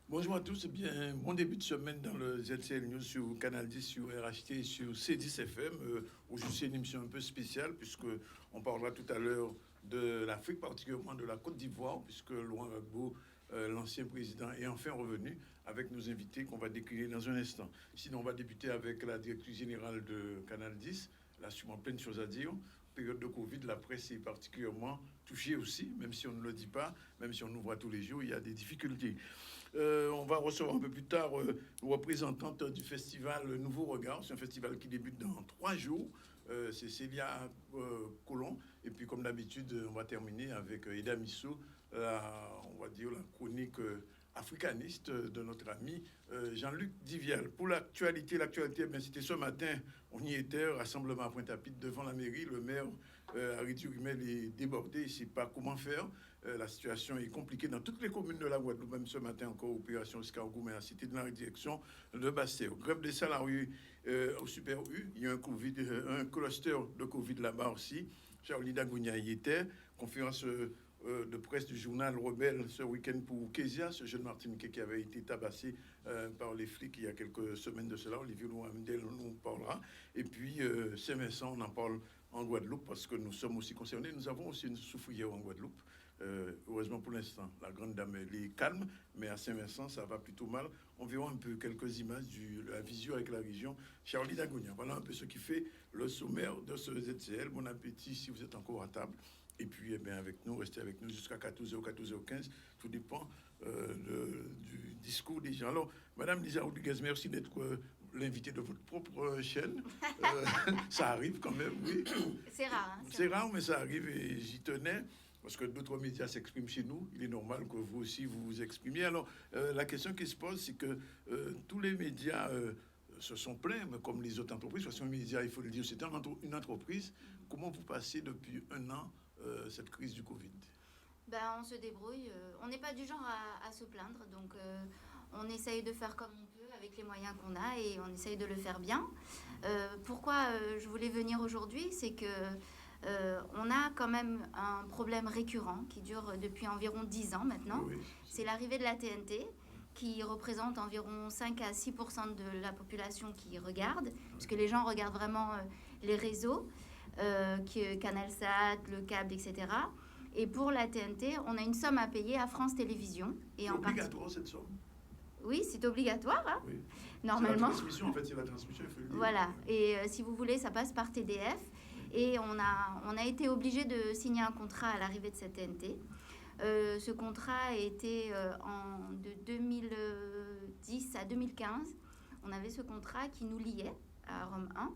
Bonjour à tous, bien, bon début de semaine dans le ZCL News sur Canal 10, sur RHT, sur C10 FM. Aujourd'hui, c'est une émission un peu spéciale puisqu'on parlera tout à l'heure de l'Afrique, particulièrement de la Côte d'Ivoire, puisque Laurent Gbagbo, l'ancien président, est enfin revenu avec nos invités qu'on va décliner dans un instant. Sinon, on va débuter avec la directrice générale de Canal 10. Là, sûrement plein de choses à dire. Période de Covid, la presse est particulièrement touchée aussi, même si on ne le dit pas, même si on nous voit tous les jours, il y a des difficultés. On va recevoir un peu plus tard représentante du festival Nouveau Regard. C'est un festival qui débute dans 3 jours. C'est Célia Colomb. Et puis, comme d'habitude, on va terminer avec Eda Misso, on va dire la chronique africaniste de notre ami Jean-Luc Divial. Pour l'actualité, c'était ce matin, on y était, rassemblement à Pointe-à-Pitre devant la mairie. Le maire Harry Durimel est débordé, il ne sait pas comment faire. La situation est compliquée dans toutes les communes de la Guadeloupe. Même ce matin encore, opération escargot, mais la cité de la direction de Bastéo. Grève des salariés au Super U. Il y a un cluster de Covid là-bas aussi. Charlie Dagounia y était. Conférence de presse du journal Rebelle ce week-end pour Kezia, ce jeune Martiniquais qui avait été tabassé par les flics il y a quelques semaines de cela. Olivier Louamdel nous parlera. Et puis Saint-Vincent, on en parle en Guadeloupe parce que nous sommes aussi concernés. Nous avons aussi une soufrière en Guadeloupe. Heureusement pour l'instant, la grande dame elle est calme, mais à Saint-Vincent, ça va plutôt mal. On verra un peu quelques images de la visio avec la région. Charlie Dagounia, voilà un peu ce qui fait le sommaire de ce ZCL. Bon appétit si vous êtes encore à table. Et puis, eh bien, restez avec nous jusqu'à 14h, 14h15. Tout dépend du discours des gens. Alors, Madame Lisa Rodriguez, merci d'être l'invitée de votre propre chaîne. Ça arrive quand même, oui. C'est rare. C'est rare, mais ça arrive et j'y tenais. Parce que d'autres médias s'expriment chez nous, il est normal que vous aussi vous vous exprimiez. Alors, la question qui se pose, c'est que tous les médias se sont plaints, mais comme les autres entreprises, parce qu'un média, il faut le dire, c'est une entreprise. Comment vous passez depuis 1 an cette crise du Covid? On se débrouille. On n'est pas du genre à se plaindre, donc on essaye de faire comme on peut avec les moyens qu'on a et on essaye de le faire bien. Pourquoi je voulais venir aujourd'hui, c'est que on a quand même un problème récurrent qui dure depuis environ 10 ans maintenant. Oui. C'est l'arrivée de la TNT qui représente environ 5 à 6% de la population qui regarde, parce que les gens regardent vraiment les réseaux, CanalSat, le câble, etc. Et pour la TNT, on a une somme à payer à France Télévisions. C'est obligatoire cette somme? Oui, c'est obligatoire, hein, oui. Normalement. C'est la transmission, en fait, c'est la transmission. Voilà, et si vous voulez, ça passe par TDF. Et on a été obligé de signer un contrat à l'arrivée de cette TNT. Ce contrat a été de 2010 à 2015. On avait ce contrat qui nous liait à Rome 1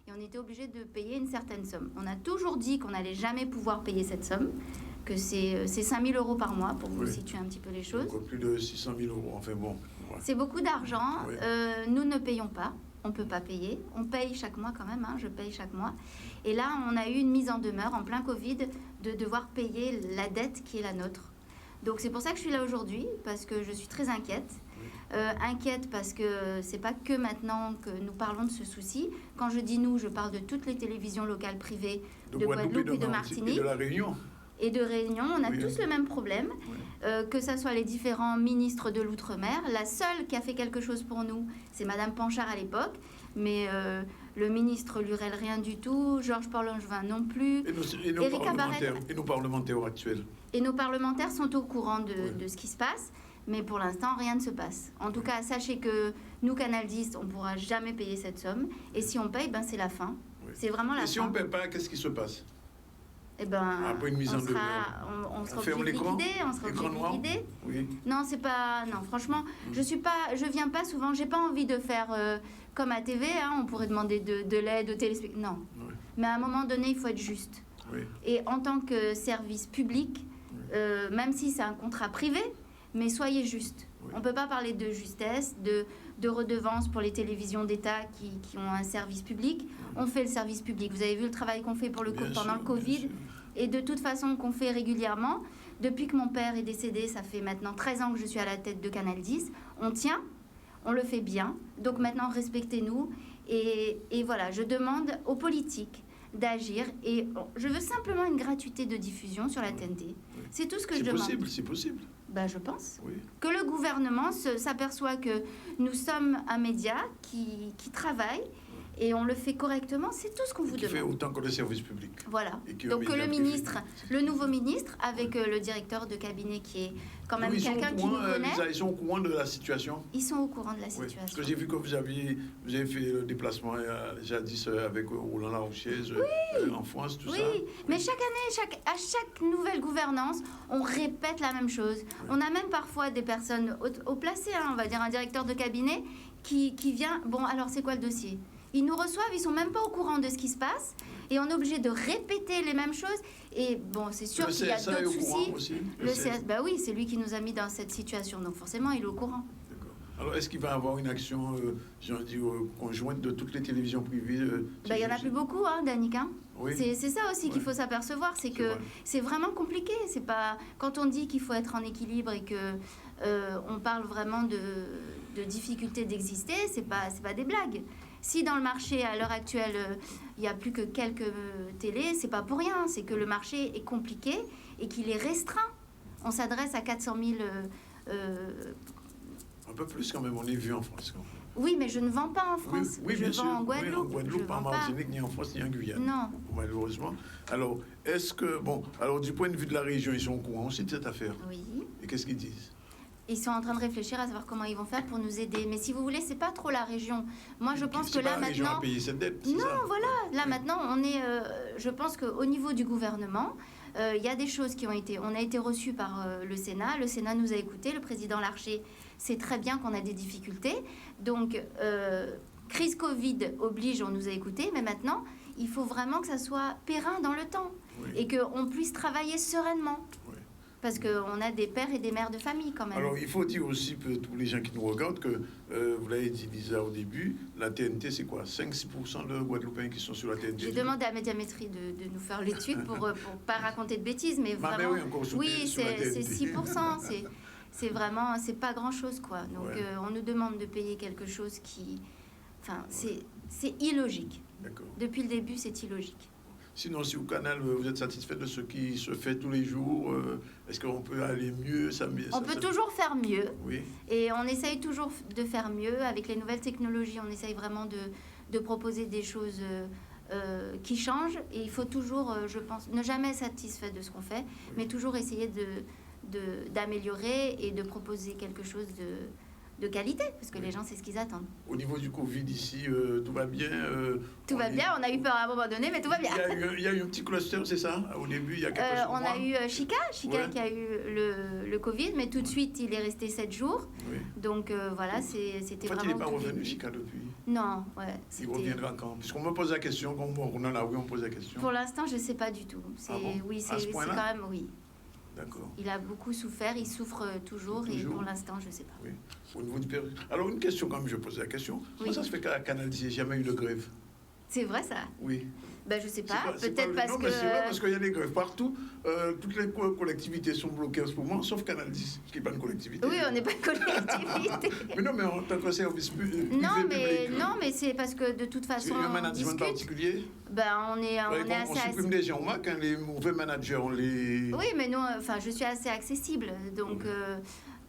et on était obligé de payer une certaine somme. On a toujours dit qu'on n'allait jamais pouvoir payer cette somme, que c'est 5 000 € par mois pour vous situer un petit peu les choses. Donc, plus de 600 000 €, enfin bon. Ouais. C'est beaucoup d'argent. Oui. Nous ne payons pas. On ne peut pas payer. On paye chaque mois quand même, hein, je paye chaque mois. Et là, on a eu une mise en demeure en plein Covid de devoir payer la dette qui est la nôtre. Donc c'est pour ça que je suis là aujourd'hui, parce que je suis très inquiète. Inquiète parce que c'est pas que maintenant que nous parlons de ce souci. Quand je dis nous, je parle de toutes les télévisions locales privées de Guadeloupe et de Martinique. Et de la Réunion. Et de Réunion, on a tous le même problème, que ce soit les différents ministres de l'Outre-mer. La seule qui a fait quelque chose pour nous, c'est Madame Panchard à l'époque, mais le ministre Lurel, rien du tout, Georges Paul-Langevin non plus, et nos parlementaires actuels. Et nos parlementaires sont au courant de ce qui se passe, mais pour l'instant, rien ne se passe. En tout cas, sachez que nous, Canal 10, on ne pourra jamais payer cette somme, et si on paye, c'est la fin. Oui. C'est vraiment la fin. Et si on ne paye pas, qu'est-ce qui se passe? Après une mise en demeure, on sera obligé de liquider, Oui. Non, c'est pas. Non, franchement, je viens pas souvent. J'ai pas envie de faire comme à TV. Hein, on pourrait demander de l'aide aux téléspectateurs. Non. Oui. Mais à un moment donné, il faut être juste. Oui. Et en tant que service public, même si c'est un contrat privé, mais soyez juste. Oui. On peut pas parler de justesse, de redevance pour les télévisions d'État qui ont un service public. On fait le service public. Vous avez vu le travail qu'on fait pendant le Covid et de toute façon qu'on fait régulièrement. Depuis que mon père est décédé, ça fait maintenant 13 ans que je suis à la tête de Canal 10. On tient, on le fait bien. Donc maintenant, respectez-nous. Et voilà, je demande aux politiques d'agir. Et je veux simplement une gratuité de diffusion sur la TNT. Oui. C'est tout ce que je demande. C'est possible. Ben, je pense. Oui. Que le gouvernement s'aperçoit que nous sommes un média qui travaille et on le fait correctement. C'est tout ce qu'on vous Qui fait demande. autant que le service public. Voilà. Et qui est Donc un média le privé. ministre, le nouveau ministre, avec le directeur de cabinet qui est quand même Ils sont quelqu'un au qui nous courant, connaît, Lisa, ils sont au courant de la situation. ils sont au courant de la Oui, situation. parce que j'ai vu que vous avez fait le déplacement jadis avec Roland Larochèze en France, tout Oui, ça. mais chaque année, à chaque nouvelle gouvernance, on répète la même chose. On a même parfois des personnes haut placées, hein, on va dire un directeur de cabinet, qui vient, bon, alors c'est quoi le dossier? Ils nous reçoivent, ils sont même pas au courant de ce qui se passe, et on est obligé de répéter les mêmes choses. Et bon, c'est sûr qu'il y a CSA est d'autres au courant soucis. aussi. Le CS, bah oui, c'est lui qui nous a mis dans cette situation, donc forcément, il est au courant. D'accord. Alors, est-ce qu'il va y avoir une action, conjointe de toutes les télévisions privées Bah, il y en a plus beaucoup, hein, Danick, hein. Oui. C'est ça aussi qu'il faut s'apercevoir, c'est que vrai. c'est vraiment compliqué. C'est pas quand on dit qu'il faut être en équilibre et que on parle vraiment de difficulté d'exister, c'est pas des blagues. Si dans le marché à l'heure actuelle il y a plus que quelques télés, c'est pas pour rien. C'est que le marché est compliqué et qu'il est restreint. On s'adresse à 400 000. Un peu plus quand même, on est vu en France. Quand même. Oui, mais je ne vends pas en France. Oui, je bien vends sûr. en Guadeloupe. Oui, en Guadeloupe, Je pas en vends pas. Martinique, ni en France, ni en Guyane. Non. Malheureusement. Alors, est-ce que, alors du point de vue de la région, ils sont au courant aussi de cette affaire? Oui. Et qu'est-ce qu'ils disent? Ils sont en train de réfléchir à savoir comment ils vont faire pour nous aider. Mais si vous voulez, c'est pas trop la région. Moi, je pense que là la région maintenant. a payé cette dette. Non, ça voilà. Là maintenant, on est. Je pense qu'au niveau du gouvernement, il y a des choses qui ont été. On a été reçus par le Sénat. Le Sénat nous a écoutés. Le président Larcher sait très bien qu'on a des difficultés. Donc, crise Covid oblige, on nous a écoutés. Mais maintenant, il faut vraiment que ça soit périn dans le temps Oui. et qu'on puisse travailler sereinement. Oui. Parce qu'on a des pères et des mères de famille quand même. Alors, il faut dire aussi pour tous les gens qui nous regardent que, vous l'avez dit, Lisa, au début, la TNT, c'est quoi? 5-6% de Guadeloupéens qui sont sur la TNT. J'ai demandé à Médiamétrie de nous faire l'étude pour pas raconter de bêtises, mais Ah, vraiment, mais oui, encore sur oui, sur la c'est TNT. 6%, c'est vraiment, c'est pas grand-chose, quoi. Donc, Ouais. on nous demande de payer quelque chose qui... Enfin, c'est illogique. D'accord. Depuis le début, c'est illogique. Sinon, si au canal, vous êtes satisfait de ce qui se fait tous les jours, est-ce qu'on peut aller mieux? On peut toujours faire mieux. Oui. Et on essaye toujours de faire mieux. Avec les nouvelles technologies, on essaye vraiment de proposer des choses qui changent. Et il faut toujours, je pense, ne jamais être satisfait de ce qu'on fait, mais toujours essayer d'améliorer et de proposer quelque chose de qualité, parce que les gens, c'est ce qu'ils attendent. Au niveau du Covid ici, tout va bien? Tout va bien, on a eu peur à un moment donné, mais tout va bien. Il y a eu un petit cluster, c'est ça? Au début, il y a quelques jours. On a eu Chika Ouais. qui a eu le Covid, mais tout de suite, il est resté 7 jours. Oui. Donc voilà, c'était En fait, vraiment... il n'est pas tout revenu, début. Chika, depuis. Non, ouais. Il reviendra quand? Puisqu'on me pose la question, quand on est là, oui, on pose la question. Pour l'instant, je ne sais pas du tout. Ah bon? Oui, À ce c'est quand point-là? même... Oui. D'accord. Il a beaucoup souffert, il souffre toujours, et Toujours. pour l'instant, je ne sais pas. Oui. Au niveau du Alors, une question, quand même, je pose la question. Comment Oui. ça se fait qu'à Canal 10, il n'y a jamais eu de grève? C'est vrai, ça? Oui. Ben, je ne sais C'est pas. c'est Peut-être parce non, que... mais c'est vrai, parce qu'il y a des grèves partout. Toutes les collectivités sont bloquées en ce moment, sauf Canal 10, qui n'est pas une collectivité. Oui, on n'est pas une collectivité. Mais non, mais en tant que service privé Non, mais c'est parce que de toute façon, il y a un on management discute. particulier. Ben, on est On assez... supprime des gens, on marque, hein, les mauvais managers, on les... Oui, mais non, enfin, je suis assez accessible. Donc,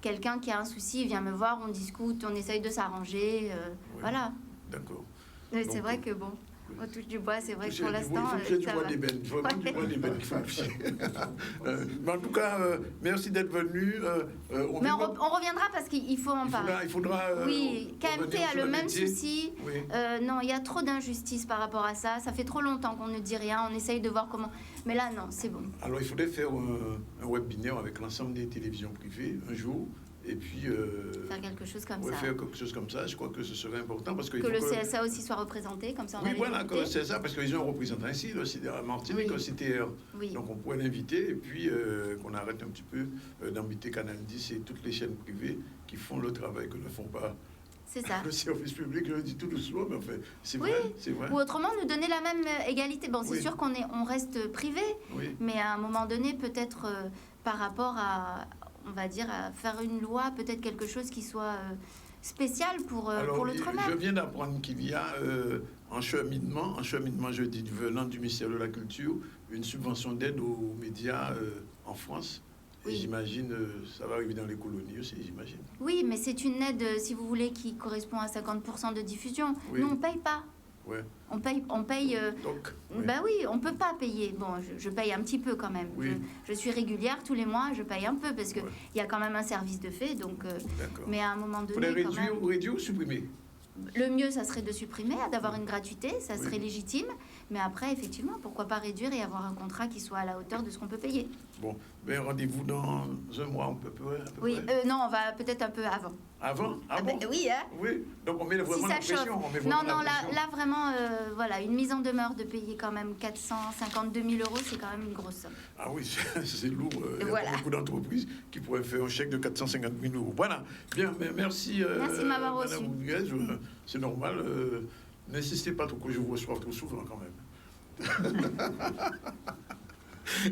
quelqu'un qui a un souci vient me voir, on discute, on essaye de s'arranger. Voilà. D'accord. Mais Donc, c'est vrai que bon, on touche du bois, c'est vrai que Toucher pour du bois, l'instant, il faut toucher du ça bois va. d'ébène. Vraiment du bois d'ébène qu'il faut toucher. Mais en tout cas, merci d'être venu. Mais on reviendra parce qu'il faut en parler. Il faudra Oui, KMT revenir a sur le le même métier. souci. Oui. Non, il y a trop d'injustice par rapport à ça. Ça fait trop longtemps qu'on ne dit rien. On essaye de voir comment. Mais là, non, c'est bon. Alors, il faudrait faire un webinaire avec l'ensemble des télévisions privées un jour. Et puis, Faire quelque chose comme ouais, ça. faire quelque chose comme ça, je crois que ce serait important. Parce que Que le CSA aussi soit représenté, comme ça on a Oui, les voilà, députés. c'est ça, parce qu'ils ont un représentant ici, aussi de la Martinique, Oui. aussi TR. Oui. Donc on pourrait l'inviter et puis qu'on arrête un petit peu d'embêter Canal 10 et toutes les chaînes privées qui font le travail que ne font pas C'est ça. le service public. Je le dis tout doucement, mais enfin, c'est Oui. vrai, c'est vrai. Ou autrement, nous donner la même égalité. Bon, c'est Oui. sûr on reste privé, Oui. mais à un moment donné, peut-être par rapport à, on va dire, à faire une loi, peut-être quelque chose qui soit spécial pour Alors, l'outre-mer. je viens d'apprendre qu'il y a en cheminement, je dis, venant du ministère de la Culture, une subvention d'aide aux médias en France. Oui. Et j'imagine, ça va arriver dans les colonies aussi, j'imagine. Oui, mais c'est une aide, si vous voulez, qui correspond à 50% de diffusion. Oui. Nous, on ne paye pas. Ouais. On paye. Donc, oui. Ben oui, on peut pas payer. Bon, je paye un petit peu quand même. Oui. Je suis régulière tous les mois, je paye un peu parce que Ouais. il y a quand même un service de fait. Donc, D'accord. mais à un moment donné, Faudrait quand même, réduire ou supprimer? le mieux, ça serait de supprimer, d'avoir une gratuité, ça serait Oui. légitime. Mais après, effectivement, pourquoi pas réduire et avoir un contrat qui soit à la hauteur de ce qu'on peut payer. Bon, ben rendez-vous dans un mois, à peu Oui, près. non, on va peut-être un peu avant. Avant? Ah ben, bon? oui, hein. Oui, donc on met Si vraiment ça la pression. chauffe. On met vraiment Non, la pression. là vraiment, voilà, une mise en demeure de payer quand même 452 000 euros, c'est quand même une grosse somme. Ah oui, c'est lourd. Il y a Voilà. pas beaucoup d'entreprises qui pourraient faire un chèque de 450 000 euros. Voilà. Bien, mais merci. Merci de m'avoir reçu. Madame Rodriguez. C'est normal. N'insistez pas trop que je vous reçoive trop souvent quand même.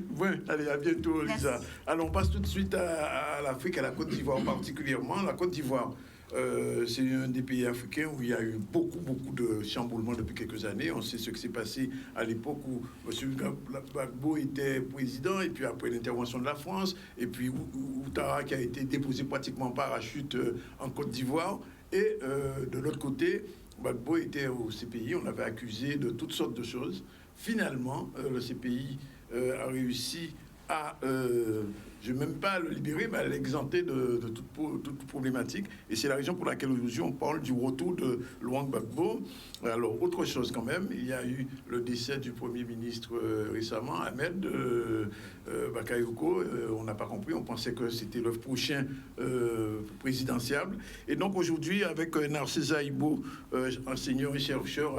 Bon, allez, à bientôt, Merci. Lisa. Alors, on passe tout de suite à l'Afrique, à la Côte d'Ivoire particulièrement. La Côte d'Ivoire, c'est un des pays africains où il y a eu beaucoup de chamboulements depuis quelques années. On sait ce qui s'est passé à l'époque où M. Gbagbo était président, et puis après l'intervention de la France, et puis Ouattara qui a été déposé pratiquement en parachute en Côte d'Ivoire. Et de l'autre côté, Gbagbo était au CPI, on l'avait accusé de toutes sortes de choses. Finalement, le CPI a réussi à, je ne vais même pas le libérer, mais à l'exenter de toute problématique. Et c'est la raison pour laquelle aujourd'hui on parle du retour de Laurent Gbagbo. Alors, autre chose quand même, il y a eu le décès du Premier ministre récemment, Ahmed Bakayoko. On n'a pas compris, on pensait que c'était le prochain présidentiable. Et donc aujourd'hui, avec Narcisa Ibo, enseignant et chercheur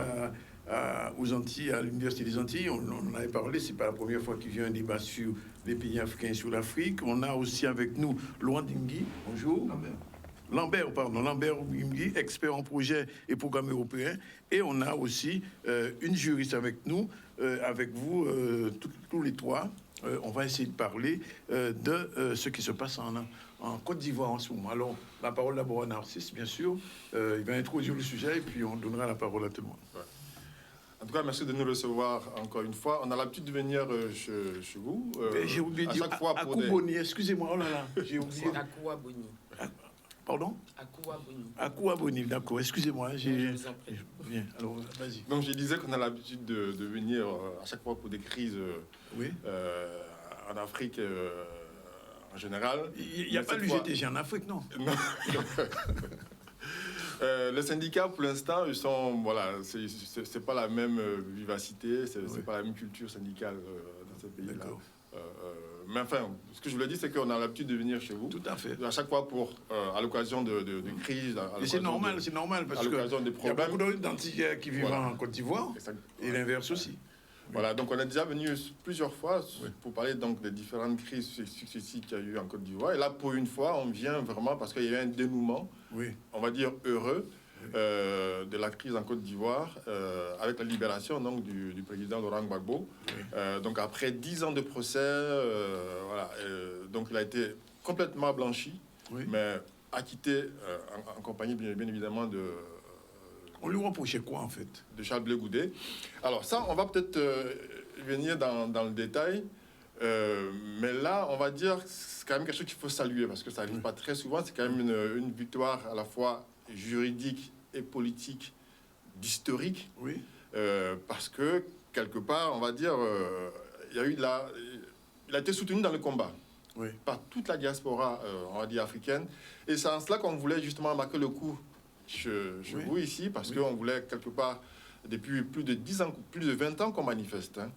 aux Antilles, à l'Université des Antilles, on en avait parlé, c'est pas la première fois qu'il vient un débat sur les pays africains, sur l'Afrique. On a aussi avec nous Laurent Dingui, bonjour. Lambert Dingui, expert en projet et programme européen. Et on a aussi une juriste avec nous, avec vous, tous les trois. On va essayer de parler de ce qui se passe en Côte d'Ivoire en ce moment. Alors, la parole d'abord à Narcisse, bien sûr. Il va introduire le sujet et puis on donnera la parole à tout le monde. Ouais. En tout cas, merci de nous recevoir encore une fois. On a l'habitude de venir chez vous. J'ai oublié de dire Akouboni, excusez-moi, oh là là, j'ai oublié. C'est Akouaboni. Pardon? Akouaboni. Akouaboni, d'accord, excusez-moi. Je vous en prie. Bien, alors vas-y. Donc, je disais qu'on a l'habitude de venir à chaque fois pour des crises Oui. en Afrique en général. Il n'y a pas l'UGTG en Afrique, non? Non. Les syndicats, pour l'instant, ils sont, voilà, c'est pas la même vivacité, c'est pas la même culture syndicale dans ces pays-là. D'accord. Mais enfin, ce que je voulais dire, c'est qu'on a l'habitude de venir chez vous. Tout à fait. À chaque fois à l'occasion de crises. Et c'est normal, parce à l'occasion des qu'il y a problèmes. beaucoup d'Antillais qui vivent Voilà. en Côte d'Ivoire et l'inverse aussi. Voilà, donc on est déjà venu plusieurs fois pour parler donc des différentes crises successives qu'il y a eu en Côte d'Ivoire. Et là, pour une fois, on vient vraiment parce qu'il y a eu un dénouement, on va dire heureux, de la crise en Côte d'Ivoire avec la libération donc, du président Laurent Gbagbo. Donc après 10 ans de procès, voilà, donc il a été complètement blanchi, mais acquitté en compagnie bien évidemment de... On lui reprochait quoi en fait? De Charles Blé Goudé. Alors ça, on va peut-être venir dans le détail. Mais là, on va dire que c'est quand même quelque chose qu'il faut saluer parce que ça n'arrive pas très souvent. C'est quand même une victoire à la fois juridique et politique, d'historique. Parce que, quelque part, on va dire, il a été soutenu dans le combat par toute la diaspora, on va dire, africaine. Et c'est en cela qu'on voulait justement marquer le coup chez vous ici, parce qu'on voulait quelque part, depuis plus de 10 ans, plus de 20 ans qu'on manifeste, hein.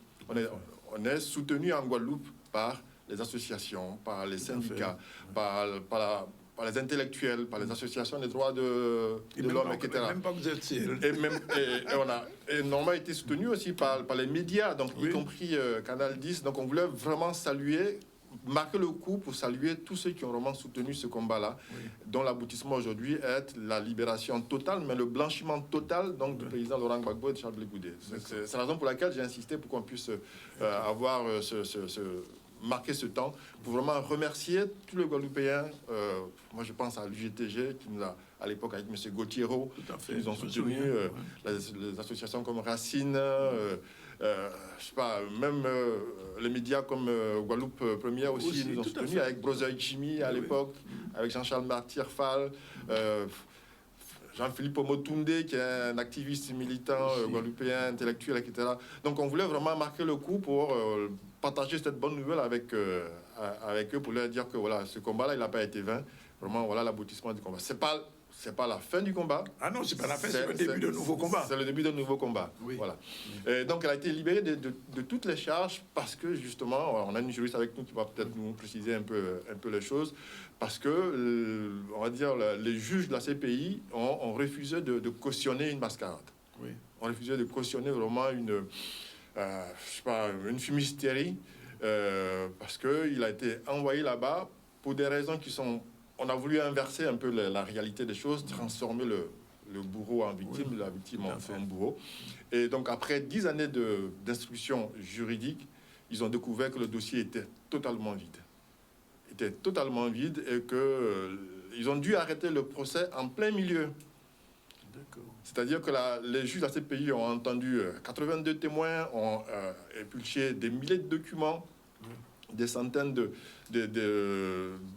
On est soutenu en Guadeloupe par les associations, par les syndicats, par les intellectuels, par les associations des droits de l'homme, etc. Même pas vous êtes seul. Et on a été soutenu aussi par les médias, donc y compris Canal 10. Donc on voulait vraiment saluer, marquer le coup pour saluer tous ceux qui ont vraiment soutenu ce combat-là, dont l'aboutissement aujourd'hui est la libération totale, mais le blanchiment total donc, du président Laurent Gbagbo et de Charles Blé Goudé. C'est la raison pour laquelle j'ai insisté pour qu'on puisse avoir marquer ce temps, pour vraiment remercier tous les Guadeloupéens. Moi, je pense à l'UGTG qui nous a à l'époque avec M. Gauthiero, Tout à fait. qui nous ont Je me soutenus, souviens, ouais. les associations comme Racine, je sais pas, même les médias comme Guadeloupe Première aussi, nous ont tout à soutenus, fait. avec Brother Jimmy à Oui, oui. l'époque, avec Jean-Charles Martyr-Fall, Jean-Philippe Omotunde, qui est un activiste militant Aussi. guadeloupéen, intellectuel, etc. Donc on voulait vraiment marquer le coup pour partager cette bonne nouvelle avec eux, pour leur dire que voilà, ce combat-là, il n'a pas été vain. Vraiment, voilà l'aboutissement du combat. C'est pas la fin du combat. Ah non, c'est pas la fin, c'est le début d'un nouveau combat. C'est le début d'un nouveau combat. Oui. Voilà. Et donc, elle a été libérée de toutes les charges parce que, justement, on a une juriste avec nous qui va peut-être nous préciser un peu les choses. Parce que, on va dire, les juges de la CPI ont refusé de cautionner une mascarade. Oui. On refusait de cautionner vraiment je sais pas, une fumisterie parce qu'il a été envoyé là-bas pour des raisons qui sont... On a voulu inverser un peu la réalité des choses, transformer le bourreau en victime, Oui. la victime Tout à fait. en bourreau. Et donc, après 10 années d'instruction juridique, ils ont découvert que le dossier était totalement vide. Était totalement vide et que ils ont dû arrêter le procès en plein milieu. D'accord. C'est-à-dire que les juges de la CPI ont entendu 82 témoins, ont épluché des milliers de documents, des centaines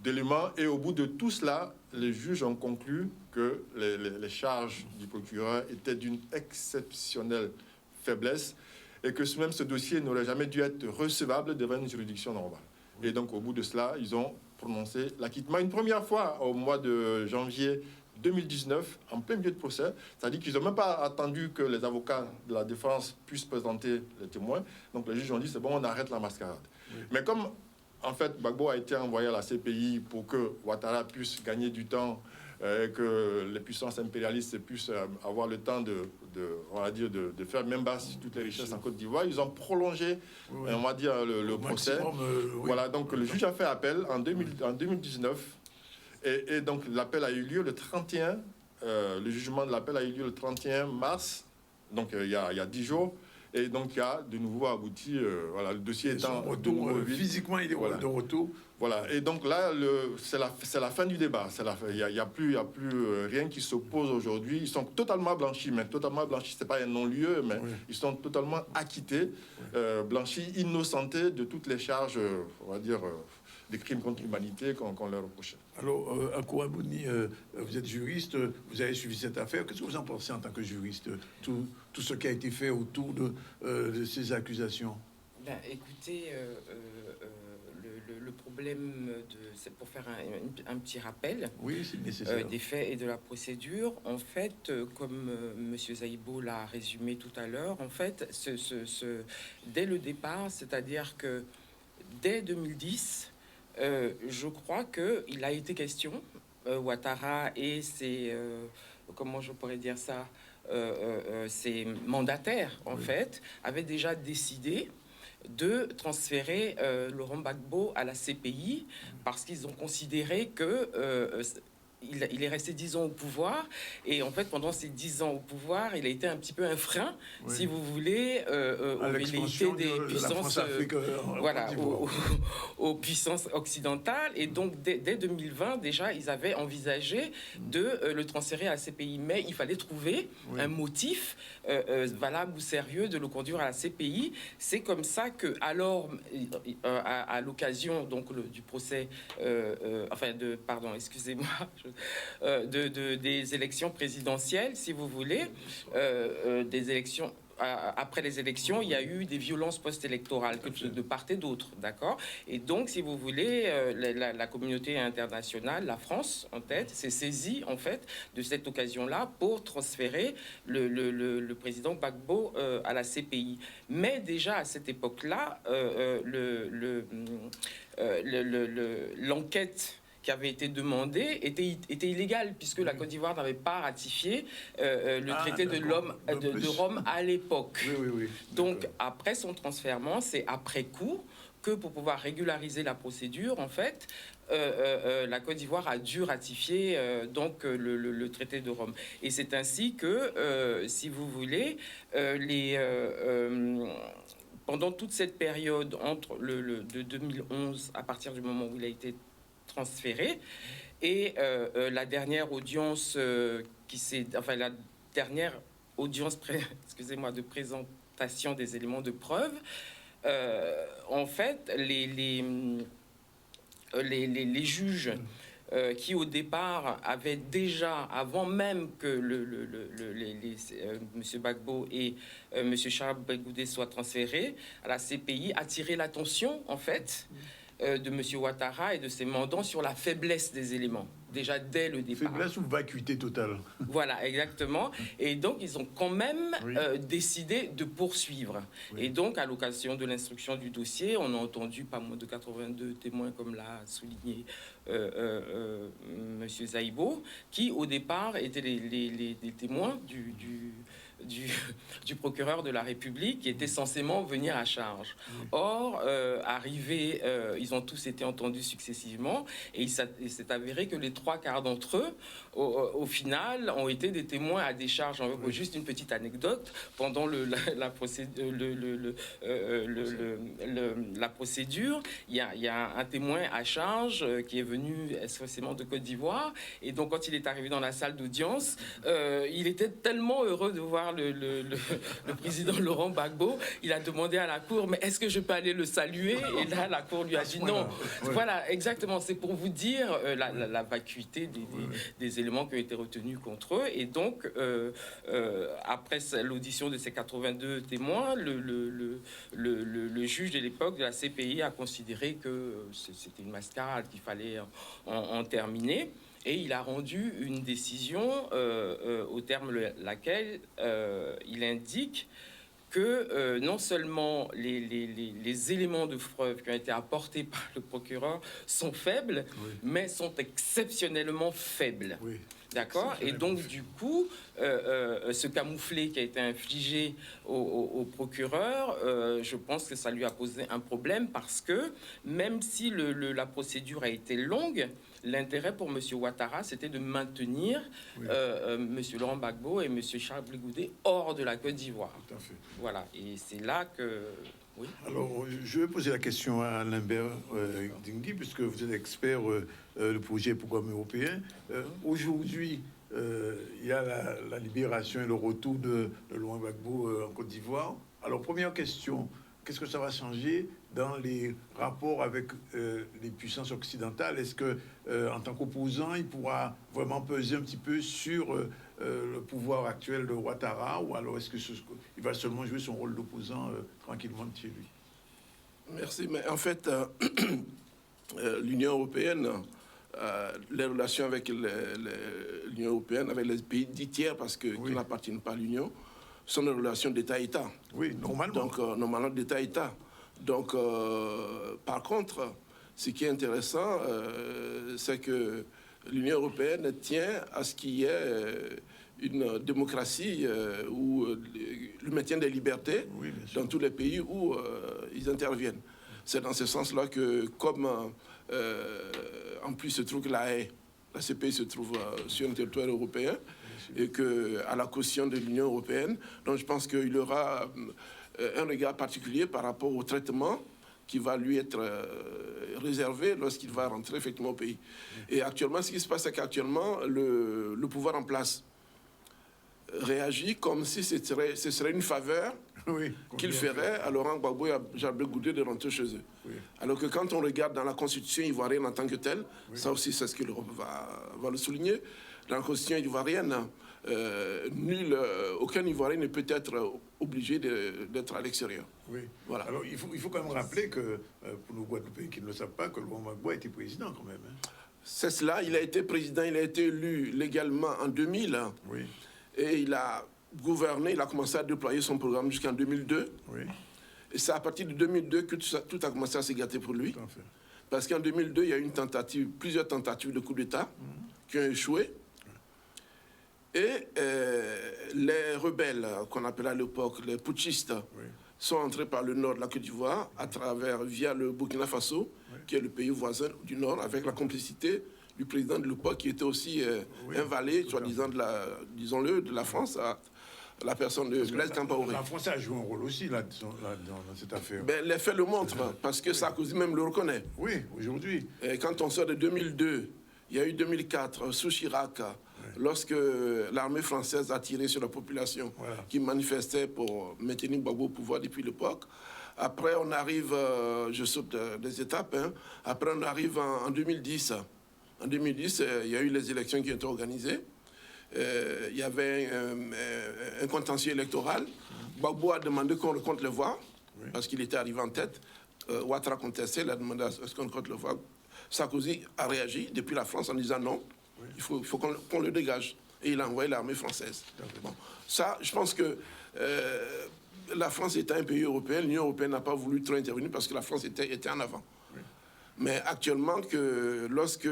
d'éléments. Et au bout de tout cela, les juges ont conclu que les charges du procureur étaient d'une exceptionnelle faiblesse et que même ce dossier n'aurait jamais dû être recevable devant une juridiction normale. Et donc, au bout de cela, ils ont prononcé l'acquittement une première fois au mois de janvier 2019, en plein milieu de procès. C'est-à-dire qu'ils n'ont même pas attendu que les avocats de la défense puissent présenter les témoins. Donc, les juges ont dit, c'est bon, on arrête la mascarade. Oui. Mais comme, en fait, Gbagbo a été envoyé à la CPI pour que Ouattara puisse gagner du temps et que les puissances impérialistes puissent avoir le temps on va dire, de faire même bas sur toutes les richesses en Côte d'Ivoire, ils ont prolongé, Oui. on va dire, le Au procès. maximum, oui. Voilà, donc le juge a fait appel en 2019. Et donc l'appel a eu lieu le 31, le jugement de l'appel a eu lieu le 31 mars, donc il y a 10 jours. Et donc il y a de nouveau abouti, voilà, le dossier Et son étant de retour, nouveau vide. physiquement, il est Voilà. de retour. Voilà, et donc là, c'est la fin du débat. Il n'y a plus rien qui s'oppose aujourd'hui. Ils sont totalement blanchis, mais totalement blanchis, ce n'est pas un non-lieu, mais Oui. ils sont totalement acquittés, blanchis, innocentés de toutes les charges, on va dire, des crimes contre l'humanité qu'on leur reprochait. Alors, Akouabouni, vous êtes juriste, vous avez suivi cette affaire. Qu'est-ce que vous en pensez en tant que juriste, tout ce qui a été fait autour de ces accusations? Ben, écoutez, le problème, c'est pour faire un petit rappel Oui, c'est nécessaire. des faits et de la procédure. En fait, comme Monsieur Zaïbo l'a résumé tout à l'heure, en fait, dès le départ, c'est-à-dire que dès 2010, je crois qu'il a été question, Ouattara et ses, comment je pourrais dire ça, ses mandataires, en Oui. fait, avaient déjà décidé de transférer Laurent Gbagbo à la CPI parce qu'ils ont considéré que il est resté 10 ans au pouvoir et en fait pendant ces 10 ans au pouvoir il a été un petit peu un frein, Oui. si vous voulez, aux velléités des puissances voilà, aux puissances occidentales. Et donc dès 2020 déjà ils avaient envisagé de le transférer à la CPI, mais il fallait trouver un motif valable ou sérieux de le conduire à la CPI. C'est comme ça que alors à l'occasion donc du procès des élections présidentielles, si vous voulez, des élections. Après les élections, il y a eu des violences post-électorales de part et d'autre, d'accord? Et donc, si vous voulez, la communauté internationale, la France en tête, s'est saisie en fait de cette occasion-là pour transférer le président Gbagbo à la CPI. Mais déjà à cette époque-là, l'enquête qui avait été demandé était illégal puisque la Côte d'Ivoire n'avait pas ratifié le traité de Rome à l'époque. Oui. Donc après son transfèrement, c'est après coup que pour pouvoir régulariser la procédure, en fait, la Côte d'Ivoire a dû ratifier donc le traité de Rome. Et c'est ainsi que, si vous voulez, pendant toute cette période entre de 2011, à partir du moment où il a été transféré, Et la dernière audience la dernière audience, excusez-moi, de présentation des éléments de preuve, en fait, les juges qui au départ avaient déjà, avant même que M. Gbagbo et M. Charles Blegoudé soient transférés à la CPI, attiré l'attention en fait de M. Ouattara et de ses mandants sur la faiblesse des éléments, déjà dès le départ. Faiblesse ou vacuité totale. Voilà, exactement. Et donc, ils ont quand même décidé de poursuivre. Oui. Et donc, à l'occasion de l'instruction du dossier, on a entendu pas moins de 82 témoins, comme l'a souligné M. Zaïbo, qui, au départ, étaient les témoins du procureur de la République qui était censément venir à charge. Or, arrivés, ils ont tous été entendus successivement et il s'est avéré que les 3/4 d'entre eux, au final, ont été des témoins à décharge. Juste une petite anecdote, pendant la procédure, il y a un témoin à charge qui est venu essentiellement de Côte d'Ivoire et donc quand il est arrivé dans la salle d'audience, il était tellement heureux de voir le président Laurent Gbagbo, il a demandé à la cour, mais est-ce que je peux aller le saluer? Et là, la cour lui a dit non. Ouais. Voilà, exactement. C'est pour vous dire la vacuité des éléments qui ont été retenus contre eux. Et donc, après l'audition de ces 82 témoins, le juge de l'époque de la CPI a considéré que c'était une mascarade, qu'il fallait en terminer. Et il a rendu une décision au terme de laquelle il indique que non seulement les éléments de preuve qui ont été apportés par le procureur sont faibles, mais sont exceptionnellement faibles. Oui. D'accord. Et donc, du coup, ce camouflet qui a été infligé au procureur, je pense que ça lui a posé un problème parce que même si la procédure a été longue, l'intérêt pour M. Ouattara, c'était de maintenir M. Laurent Gbagbo et M. Charles Blegoudé hors de la Côte d'Ivoire. Tout à fait. Voilà. Et c'est là que... Oui. Alors, je vais poser la question à Limbert Dingui, puisque vous êtes expert du projet Programme européen. Aujourd'hui, il y a la libération et le retour de Laurent Gbagbo en Côte d'Ivoire. Alors, première question, qu'est-ce que ça va changer dans les rapports avec les puissances occidentales? Est-ce que, en tant qu'opposant, il pourra vraiment peser un petit peu sur le pouvoir actuel de Ouattara, ou alors est-ce qu'il va seulement jouer son rôle d'opposant tranquillement de chez lui? Merci. Mais en fait, l'Union européenne, les relations avec l'Union européenne, avec les pays dits tiers, parce qu'ils n'appartiennent pas à l'Union, sont des relations d'État-État. Oui, normalement. Donc, normalement, d'État-État. Donc, par contre, ce qui est intéressant, c'est que l'Union européenne tient à ce qu'il y ait une démocratie ou le maintien des libertés dans tous les pays où ils interviennent. C'est dans ce sens-là que, comme en plus se trouve que la CPI se trouve sur un territoire européen et qu'à la caution de l'Union européenne, donc je pense qu'il y aura un regard particulier par rapport au traitement qui va lui être réservé lorsqu'il va rentrer effectivement au pays. Et actuellement, ce qui se passe, c'est qu'actuellement, le pouvoir en place réagit comme si ce serait une faveur qu'il ferait à Laurent Gbagbo et à Charles Blegoudé de rentrer chez eux. Oui. Alors que quand on regarde dans la Constitution ivoirienne en tant que telle, ça aussi c'est ce que l'Europe va le souligner, dans la Constitution ivoirienne, aucun Ivoirien ne peut être obligé d'être à l'extérieur. Oui. Voilà. Alors il faut quand même rappeler que, pour nos Guadeloupéens qui ne le savent pas, que Laurent Gbagbo a été président quand même. Hein. C'est cela, il a été président, il a été élu légalement en 2000. Oui. Et il a gouverné, il a commencé à déployer son programme jusqu'en 2002. Oui. Et c'est à partir de 2002 que tout a commencé à se gâter pour lui. Parce qu'en 2002, il y a eu plusieurs tentatives de coup d'État qui ont échoué. Et les rebelles, qu'on appelait à l'époque les putschistes, sont entrés par le nord de la Côte d'Ivoire, via le Burkina Faso, qui est le pays voisin du nord, avec la complicité du président de l'époque, qui était aussi un valet, soi-disant, de la France, à la personne de Blaise Compaoré. La France a joué un rôle aussi là, dans cette affaire. Ben, les faits le montrent, parce que Sarkozy même le reconnaît. Oui, aujourd'hui. Et quand on sort de 2002 Il y a eu 2004, sous Chirac, lorsque l'armée française a tiré sur la population qui manifestait pour maintenir Gbagbo au pouvoir depuis l'époque. Après, on arrive, je saute des étapes, hein. Après, on arrive en 2010. En 2010, il y a eu les élections qui ont été organisées. Il y avait un contentieux électoral. Gbagbo a demandé qu'on recompte les voix, parce qu'il était arrivé en tête. Ouattara contestait, il a demandé à ce qu'on recompte les voix. Sarkozy a réagi depuis la France en disant non, il faut qu'on le dégage. Et il a envoyé l'armée française. Bon, ça, je pense que la France était un pays européen, l'Union européenne n'a pas voulu trop intervenir parce que la France était en avant. Mais actuellement, lorsque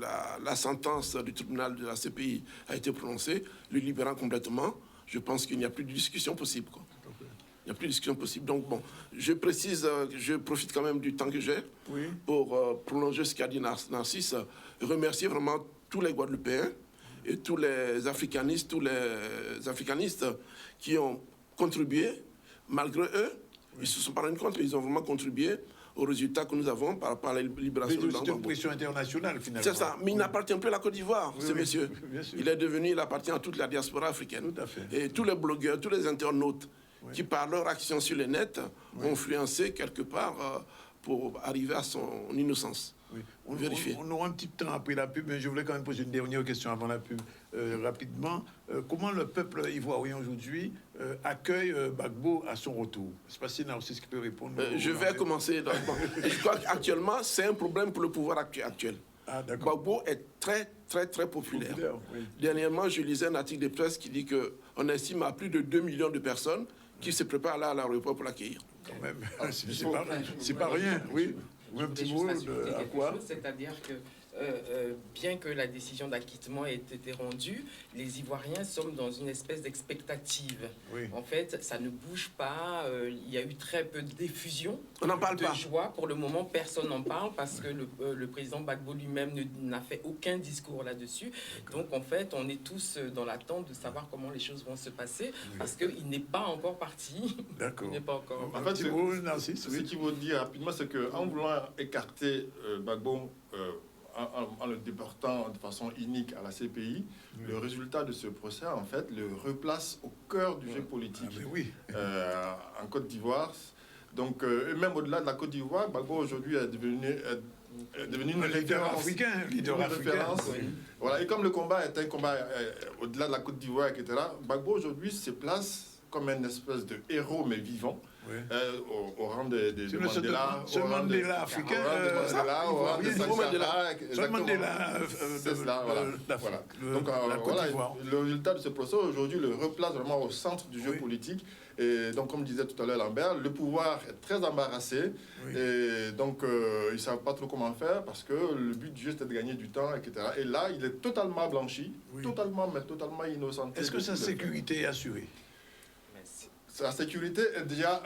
la sentence du tribunal de la CPI a été prononcée, le libérant complètement, je pense qu'il n'y a plus de discussion possible, quoi. Il n'y a plus de discussion possible. Donc, bon, je précise, je profite quand même du temps que j'ai pour prolonger ce qu'a dit Narcisse, remercier vraiment tous les Guadeloupéens et tous les africanistes qui ont contribué, malgré eux. Ils ne se sont pas rendus compte, mais ils ont vraiment contribué aux résultats que nous avons par la libération de C'est une pression internationale, finalement. C'est ça, mais il n'appartient plus à la Côte d'Ivoire, ce monsieur. Il appartient à toute la diaspora africaine. Tout à fait. Et tous les blogueurs, tous les internautes qui, par leur action sur le net, ont influencé quelque part pour arriver à son innocence. Vérifier. On aura un petit temps après la pub, mais je voulais quand même poser une dernière question avant la pub, rapidement. Comment le peuple ivoirien aujourd'hui accueille Gbagbo à son retour? Je ne sais pas si Narcisse qui peut répondre. Je vais commencer. Je crois qu'actuellement, c'est un problème pour le pouvoir actuel. Ah, d'accord. Gbagbo est très, très, très populaire. Oui. Dernièrement, je lisais un article de presse qui dit qu'on estime à plus de 2 millions de personnes qui se préparent là à l'aéroport pour l'accueillir. Quand même, c'est pas rien, oui. Un petit mot à quoi? C'est-à-dire que bien que la décision d'acquittement ait été rendue, les Ivoiriens sommes dans une espèce d'expectative. En fait, ça ne bouge pas. Il y a eu très peu de diffusion. On n'en parle de pas. joie. Pour le moment, personne n'en parle parce que le président Gbagbo lui-même n'a fait aucun discours là-dessus. Donc, en fait, on est tous dans l'attente de savoir comment les choses vont se passer parce qu'il n'est pas encore parti. D'accord. Il n'est pas encore En fait, Narcisse, ce qu'il faut dire rapidement, c'est qu'en voulant écarter Gbagbo en le déportant de façon unique à la CPI, le résultat de ce procès, en fait, le replace au cœur du jeu politique en Côte d'Ivoire. Donc, même au-delà de la Côte d'Ivoire, Gbagbo aujourd'hui est devenu une leader africain. Voilà. Et comme le combat est un combat au-delà de la Côte d'Ivoire, etc., Gbagbo aujourd'hui se place comme une espèce de héros, mais vivant. Au rang de Mandela, ce Mandela africain, au rang de Sankara, c'est cela, voilà. Donc le résultat de ce procès aujourd'hui le replace vraiment au centre du jeu politique. Et donc, comme disait tout à l'heure Lambert, le pouvoir est très embarrassé et donc ils ne savent pas trop comment faire parce que le but du jeu c'était de gagner du temps, etc. Et là, il est totalement blanchi, totalement innocenté. Est-ce que sa sécurité est assurée? La sécurité est déjà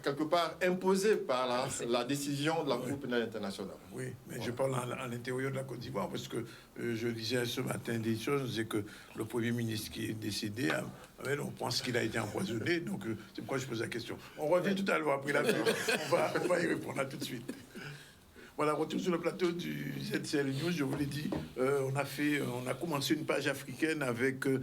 quelque part imposée par la décision de la Cour pénale internationale. Oui, mais je parle à l'intérieur de la Côte d'Ivoire parce que je lisais ce matin des choses, c'est que le Premier ministre qui est décédé, on pense qu'il a été empoisonné, donc c'est pourquoi je pose la question. On revient tout à l'heure après la pub, on va y répondre à tout de suite. Voilà, retour sur le plateau du ZCL News, je vous l'ai dit, on a commencé une page africaine avec le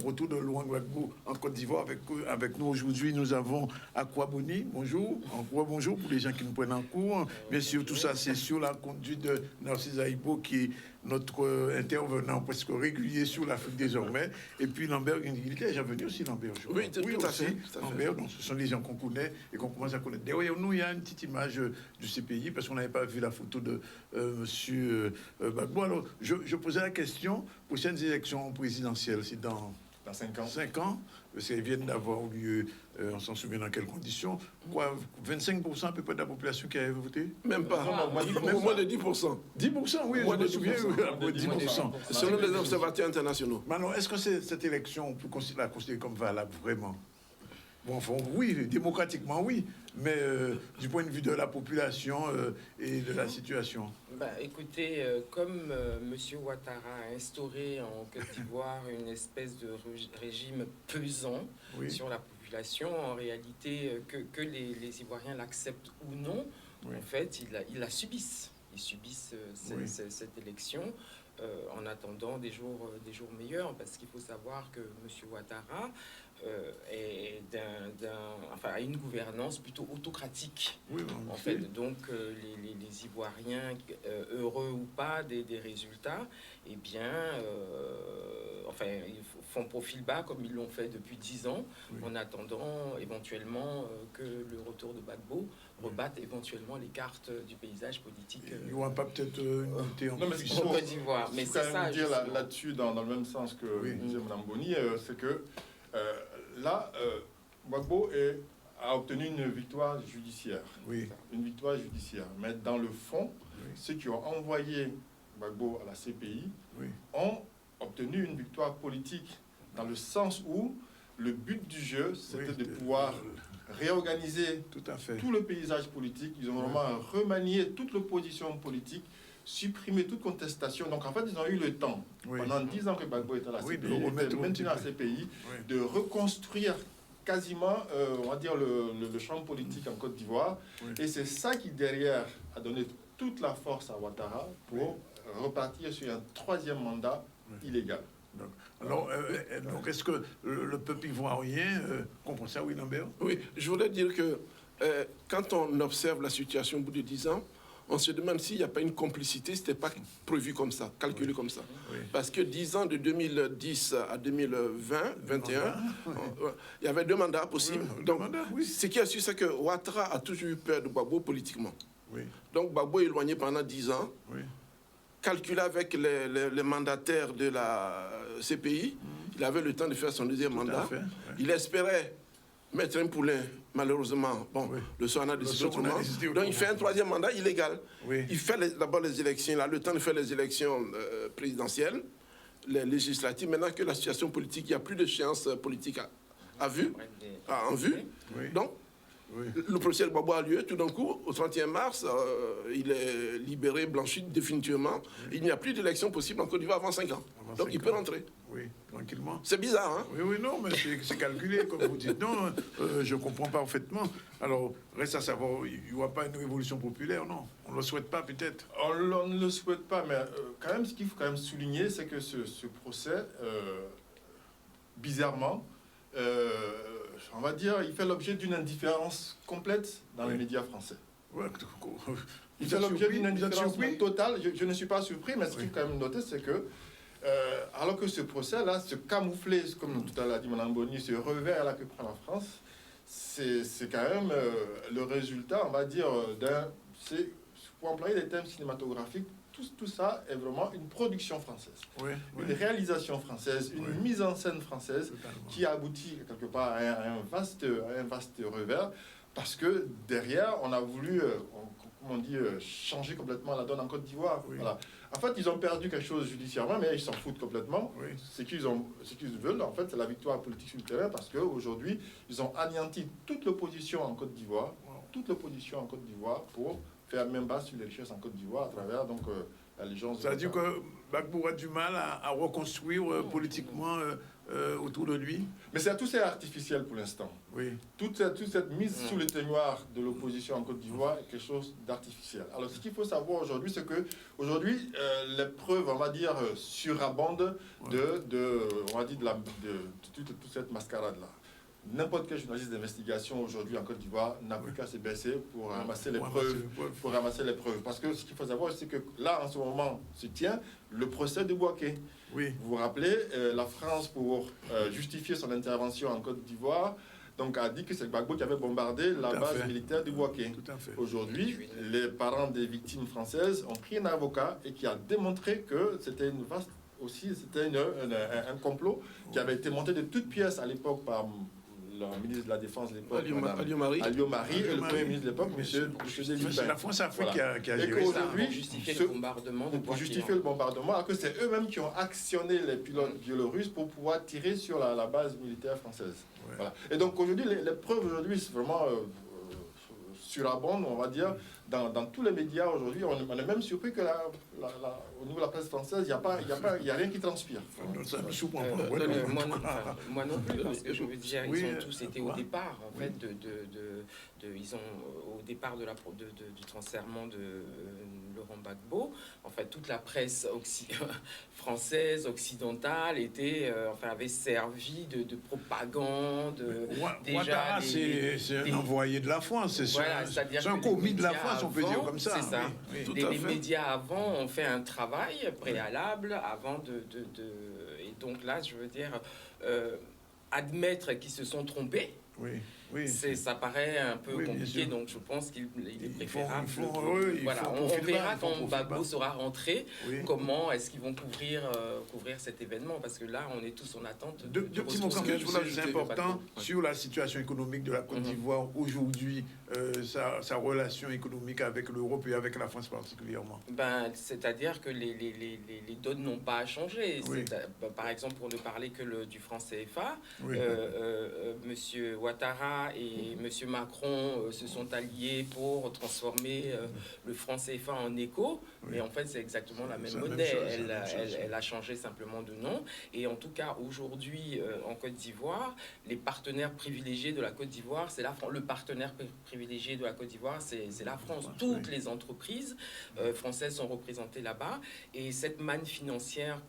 retour de Laurent Gbagbo en Côte d'Ivoire. Avec nous aujourd'hui, nous avons Akwaboni, bonjour. Bonjour pour les gens qui nous prennent en cours. Bien sûr, tout ça, c'est sur la conduite de Narcisse Aïbo, qui est notre intervenant presque régulier sur l'Afrique désormais. Et puis Lambert, il était déjà venu aussi, Lambert. Oui, tout à fait. Lambert, donc ce sont les gens qu'on connaît et qu'on commence à connaître. Derrière nous, il y a une petite image du CPI parce qu'on n'avait pas vu la photo de monsieur Gbagbo. Alors, je posais la question, prochaines élections présidentielles, c'est dans 5 ans. 5 ans, parce qu'elles viennent d'avoir lieu, on s'en souvient dans quelles conditions. Quoi, 25% à peu près de la population qui avait voté? Même pas. Moins de 10%. 10%, oui, je me souviens. 10%. Selon les observateurs internationaux. Maintenant, est-ce que cette élection, on peut la considérer comme valable, vraiment? Bon, enfin, oui, démocratiquement, oui. Mais du point de vue de la population et de la situation. Écoutez, comme M. Ouattara a instauré en Côte d'Ivoire une espèce de régime pesant sur la population, en réalité, que les Ivoiriens l'acceptent ou non, en fait, ils la subissent. ils subissent cette élection en attendant des jours meilleurs, parce qu'il faut savoir que M. Ouattara a une gouvernance plutôt autocratique. Oui, en fait, donc les Ivoiriens, heureux ou pas des résultats, eh bien, ils font profil bas comme ils l'ont fait depuis 10 ans, en attendant éventuellement que le retour de Gbagbo rebatte éventuellement les cartes du paysage politique. Il n'y aura pas peut-être une unité en plus. Côte d'Ivoire, mais c'est ça. Dire là-dessus, dans le même sens que disait Mme Boni, c'est que là, Gbagbo a obtenu une victoire judiciaire. Une victoire judiciaire. Mais dans le fond, ceux qui ont envoyé Gbagbo à la CPI ont obtenu une victoire politique, dans le sens où le but du jeu, c'était de pouvoir réorganiser tout le paysage politique. Ils ont vraiment remanié toute l'opposition politique, supprimer toute contestation. Donc en fait, ils ont eu le temps, pendant 10 ans que Gbagbo était à la CPI, maintenant à la CPI, de reconstruire quasiment, on va dire, le champ politique en Côte d'Ivoire. Et c'est ça qui, derrière, a donné toute la force à Ouattara pour repartir sur un 3e mandat illégal. Alors, donc est-ce que le peuple ivoirien comprend ça, oui, Lambert? Oui, je voulais dire que quand on observe la situation au bout de 10 ans, on se demande s'il n'y a pas une complicité, ce n'était pas prévu comme ça, calculé comme ça. Parce que 10 ans de 2010 à 2021, il y avait 2 mandats possibles. Donc, ce qui est sûr, c'est que Ouattara a toujours eu peur de Gbagbo politiquement. Donc, Gbagbo est éloigné pendant 10 ans. Calculé avec les mandataires de la CPI, il avait le temps de faire son 2e mandat. Il espérait mettre un poulain, malheureusement. Bon, le soir on a décidé autrement. Donc il fait un 3e mandat illégal. Il fait d'abord les élections, il a le temps de faire les élections présidentielles, les législatives. Maintenant que la situation politique, il n'y a plus d'échéance politique en vue. Donc, le procès de Gbagbo a lieu, tout d'un coup, au 31 mars, il est libéré, blanchi définitivement. Il n'y a plus d'élection possible en Côte d'Ivoire avant 5 ans. Donc il peut rentrer. Oui, tranquillement. C'est bizarre, hein? Oui, non, mais c'est calculé, comme vous dites. Non, je comprends parfaitement. Alors, reste à savoir, il n'y aura pas une révolution populaire, non? On ne le souhaite pas, peut-être? On ne le souhaite pas, mais quand même, ce qu'il faut quand même souligner, c'est que ce procès, bizarrement, on va dire, il fait l'objet d'une indifférence complète dans les médias français. Il fait l'objet d'une indifférence totale. Je ne suis pas surpris, mais ce qu'il faut quand même noter, c'est que, alors que ce procès-là se camouflait, comme tout à l'heure dit Mme Boni, ce revers-là que prend la France, c'est quand même le résultat, on va dire, pour employer des termes cinématographiques, tout ça est vraiment une production française, une réalisation française, une mise en scène française qui aboutit quelque part à un vaste revers, parce que derrière, on a voulu, comme on dit, changer complètement la donne en Côte d'Ivoire. Voilà. En fait, ils ont perdu quelque chose judiciairement, mais ils s'en foutent complètement. Ce qu'ils veulent, en fait, c'est la victoire politique sur le terrain, parce qu'aujourd'hui, ils ont anéanti toute l'opposition en Côte d'Ivoire, pour faire même base sur les richesses en Côte d'Ivoire à travers donc l'allégeance. Ça veut dire que Gbagbo a du mal à reconstruire politiquement autour de lui. Mais tout c'est artificiel pour l'instant. Toute cette mise sous le teignoir de l'opposition en Côte d'Ivoire est quelque chose d'artificiel. Alors ce qu'il faut savoir aujourd'hui, c'est que aujourd'hui les preuves, on va dire, surabondent de toute cette mascarade-là. N'importe quel journaliste d'investigation aujourd'hui en Côte d'Ivoire n'a plus qu'à se baisser pour ramasser les preuves. Parce que ce qu'il faut savoir, c'est que là, en ce moment, se tient le procès de Bouaké. Vous vous rappelez, la France, pour justifier son intervention en Côte d'Ivoire, donc a dit que c'est Gbagbo qui avait bombardé la base militaire de Bouaké. Aujourd'hui, les parents des victimes françaises ont pris un avocat et qui a démontré que c'était un complot qui avait été monté de toutes pièces à l'époque par le ministre de la Défense de l'époque, Alliot Marie, et le Premier ministre de l'époque, M. Délibin. C'est la France-Afrique qui a géré ça. Pour justifier le bombardement. Pour justifier le bombardement, alors que c'est eux-mêmes qui ont actionné les pilotes biélorusses pour pouvoir tirer sur la base militaire française. Voilà. Et donc aujourd'hui, les preuves aujourd'hui, c'est vraiment surabondent, on va dire, dans tous les médias aujourd'hui. On est même surpris que au niveau de la presse française, il n'y a rien qui transpire. Moi non plus, parce que je veux dire, ils ont tous été au départ, en fait, ils ont au départ du transfèrement de Laurent Gbagbo, en fait toute la presse française, occidentale avait servi de propagande. Ouattara, c'est un envoyé de la France, c'est un commis de la France, on peut dire comme ça. C'est ça. Oui. Les médias avant ont fait un travail préalable avant et donc là, je veux dire, admettre qu'ils se sont trompés. Oui, ça paraît un peu compliqué, donc je pense qu'il est préférable. On verra quand Gbagbo sera rentré, comment est-ce qu'ils vont couvrir cet événement, parce que là, on est tous en attente. Deux petits mots quand même, c'est important, sur la situation économique de la Côte d'Ivoire aujourd'hui, sa relation économique avec l'Europe et avec la France particulièrement. C'est-à-dire que les donnes n'ont pas changé. Par exemple, pour ne parler que du franc CFA, Monsieur Ouattara et M. Macron se sont alliés pour transformer le franc CFA en éco, mais en fait c'est exactement la même monnaie. Elle a changé simplement de nom. Et en tout cas aujourd'hui en Côte d'Ivoire, les partenaires privilégiés de la Côte d'Ivoire, c'est la France. Le partenaire privilégié de la Côte d'Ivoire, c'est la France. Toutes les entreprises françaises sont représentées là-bas, et cette manne financière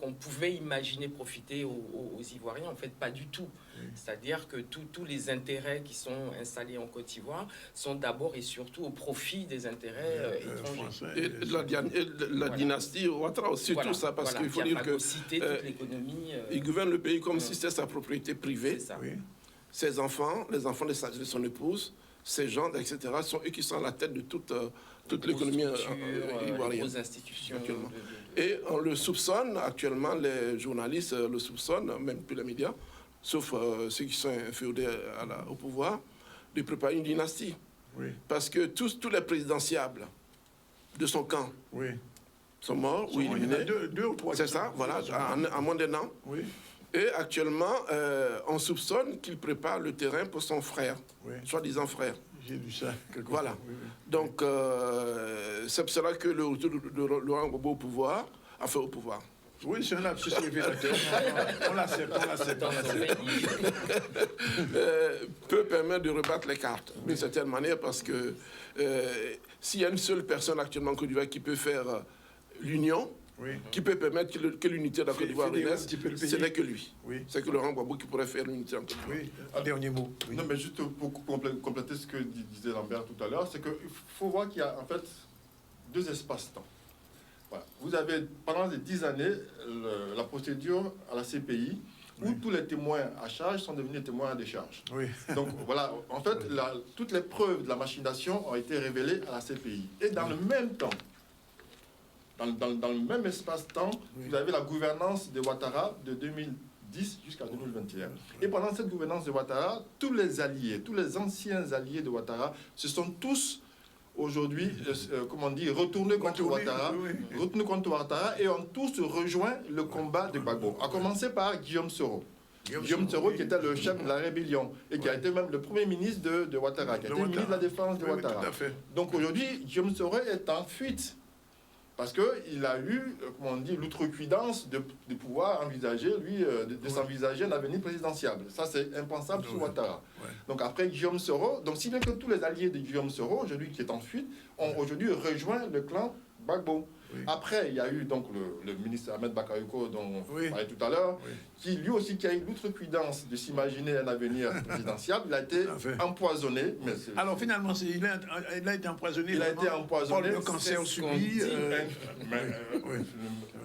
qu'on pouvait imaginer profiter aux Ivoiriens, en fait pas du tout. C'est-à-dire que tous les intérêts qui sont installés en Côte d'Ivoire sont d'abord et surtout au profit des intérêts étrangers. Et la dynastie Ouattara, surtout ça, parce qu'il faut dire que il gouverne le pays comme si c'était sa propriété privée. Ses enfants, les enfants de son épouse, ses gens, etc., sont eux qui sont à la tête de toute l'économie ivoirienne. Les institutions. Et on le soupçonne, actuellement, les journalistes le soupçonnent, même plus les médias, sauf ceux qui sont inféodés au pouvoir, de préparer une dynastie. Parce que tous les présidentiables de son camp sont morts ou éliminés. Deux ou trois. C'est ça, voilà, en moins d'un an. Et actuellement, on soupçonne qu'il prépare le terrain pour son frère, soi-disant frère. J'ai lu ça. Voilà. Donc, c'est pour cela que le retour de Laurent Gbagbo au pouvoir. Oui, c'est un lapsus révélateur. On l'accepte. Peut permettre de rebattre les cartes, d'une certaine manière, parce que s'il y a une seule personne actuellement en Côte d'Ivoire qui peut faire l'union, qui peut permettre que l'unité de la Côte d'Ivoire renaisse, ce n'est que lui. C'est que Laurent Gbagbo qui pourrait faire l'unité en Côte d'Ivoire. Un dernier mot. Non, mais juste pour compléter ce que disait Lambert tout à l'heure, c'est qu'il faut voir qu'il y a en fait deux espaces-temps. Voilà. Vous avez, pendant les 10 années, la procédure à la CPI, où tous les témoins à charge sont devenus témoins à décharge. Donc voilà, en fait, toutes les preuves de la machination ont été révélées à la CPI. Et dans le même temps, dans le même espace-temps, vous avez la gouvernance de Ouattara de 2010 jusqu'à 2021. Et pendant cette gouvernance de Ouattara, tous les alliés, tous les anciens alliés de Ouattara, se sont tous aujourd'hui, retournés contre Ouattara, et ont tous rejoint le combat de Gbagbo. À commencer par Guillaume Soro. Guillaume Soro, qui était le chef de la rébellion et qui a été même le premier ministre de Ouattara, qui a été ministre de la Défense de Ouattara. Donc aujourd'hui, Guillaume Soro est en fuite parce qu'il a eu, l'outrecuidance de pouvoir envisager, de s'envisager un avenir présidentiel. Ça, c'est impensable sous Ouattara. Donc après Guillaume Soro, donc si bien que tous les alliés de Guillaume Soro, aujourd'hui qui est en fuite, ont aujourd'hui rejoint le clan Gbagbo. Après, il y a eu donc le ministre Ahmed Bakayoko, dont on parlait tout à l'heure, qui lui aussi qui a eu l'outrecuidance de s'imaginer un avenir présidentiel. Il a été empoisonné. Alors finalement, il a été empoisonné. Il a été empoisonné. Par le cancer subi.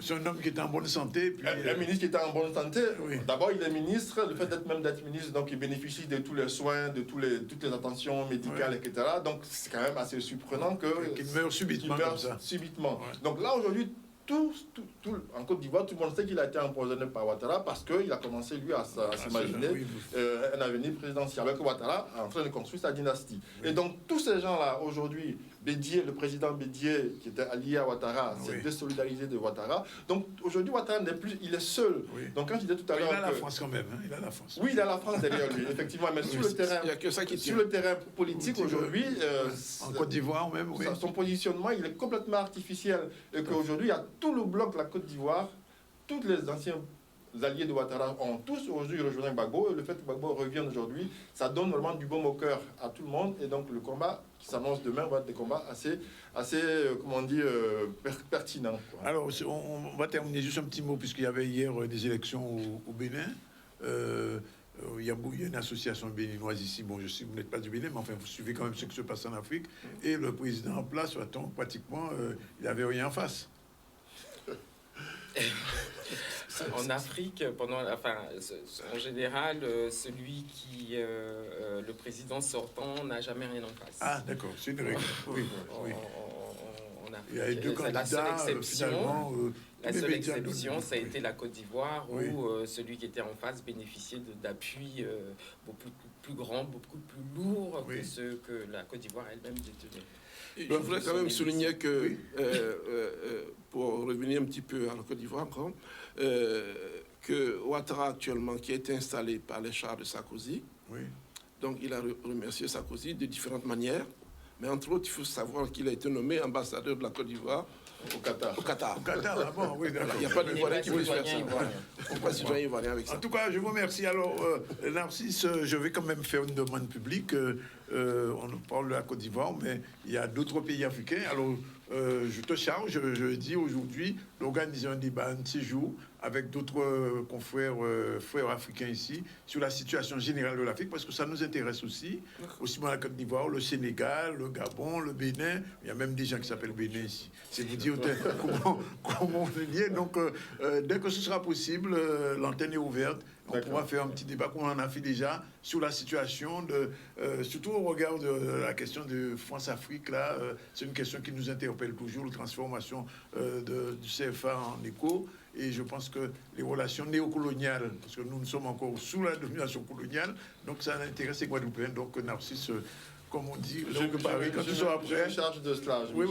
C'est un homme qui était en bonne santé. Un ministre qui était en bonne santé. D'abord, il est ministre. Le fait d'être ministre, donc il bénéficie de tous les soins, de toutes les attentions médicales, etc. Donc c'est quand même assez surprenant qu'il meure subitement comme ça. Donc là, aujourd'hui, en Côte d'Ivoire, tout le monde sait qu'il a été empoisonné par Ouattara parce qu'il a commencé, lui, à s'imaginer un avenir présidentiel avec Ouattara en train de construire sa dynastie. Et donc, tous ces gens-là, aujourd'hui, Bédié, le président Bédié, qui était allié à Ouattara, s'est désolidarisé de Ouattara. Donc, aujourd'hui, Ouattara n'est plus, il est seul. Donc, quand je disais tout à l'heure... Il a la France quand même, hein. Il a la France. Oui, il a la France derrière lui, effectivement. Mais sur le terrain, sur le terrain politique, aujourd'hui... en Côte d'Ivoire même, son positionnement, il est complètement artificiel. Et qu'aujourd'hui, il y a tout le bloc de la Côte d'Ivoire, tous les anciens alliés de Ouattara ont tous aujourd'hui rejoint Gbagbo, et le fait que Gbagbo revienne aujourd'hui, ça donne vraiment du baume au cœur à tout le monde, et donc le combat qui s'annonce demain va être des combats assez comment on dit, pertinents. Quoi. Alors, on va terminer juste un petit mot, puisqu'il y avait hier des élections au Bénin. Il y a une association béninoise ici. Bon, je sais que vous n'êtes pas du Bénin, mais enfin, vous suivez quand même ce qui se passe en Afrique. Et le président en place, pratiquement, il n'avait rien en face. En Afrique, en général, celui qui, le président sortant, n'a jamais rien en face. Ah, d'accord, c'est une règle. Oui, oui. En Afrique. Il y a eu deux candidats, la seule exception, finalement. La seule exception, ça a été la Côte d'Ivoire, où oui. Celui qui était en face bénéficiait d'appui beaucoup plus grands, beaucoup plus lourds oui. que ceux que la Côte d'Ivoire elle-même détenait. Je voudrais quand même souligner que, pour revenir un petit peu à la Côte d'Ivoire encore, que Ouattara actuellement, qui a été installé par les chars de Sarkozy, Oui. donc il a remercié Sarkozy de différentes manières, mais entre autres, il faut savoir qu'il a été nommé ambassadeur de la Côte d'Ivoire Au Qatar. au Qatar. Au Qatar, ah bon, oui, d'accord. Il n'y a pas de Ivoirien qui peut faire ça. Ivoirien. On ne peut pas citoyen ivoirien avec ça. En tout cas, je vous remercie. Alors, Narcisse, je vais quand même faire une demande publique. On parle de la Côte d'Ivoire, mais il y a d'autres pays africains. Alors, je te charge, je dis aujourd'hui, d'organiser un débat un de ces jours avec d'autres confrères, frères africains ici, sur la situation générale de l'Afrique, parce que ça nous intéresse aussi bien la Côte d'Ivoire, le Sénégal, le Gabon, le Bénin. Il y a même des gens qui s'appellent Bénin ici. C'est vous dire comment on est lié. Donc, dès que ce sera possible, l'antenne est ouverte. On pourra faire un petit débat comme on en a fait déjà sur la situation, surtout au regard de la question de France-Afrique. Là, c'est une question qui nous interpelle toujours, la transformation du CFA en éco. Et je pense que les relations néocoloniales, parce que nous sommes encore sous la domination coloniale, donc ça intéresse les Guadeloupéens. Donc Narcisse, comme on dit, quand tu seras prêt... Je charge de cela. Oui,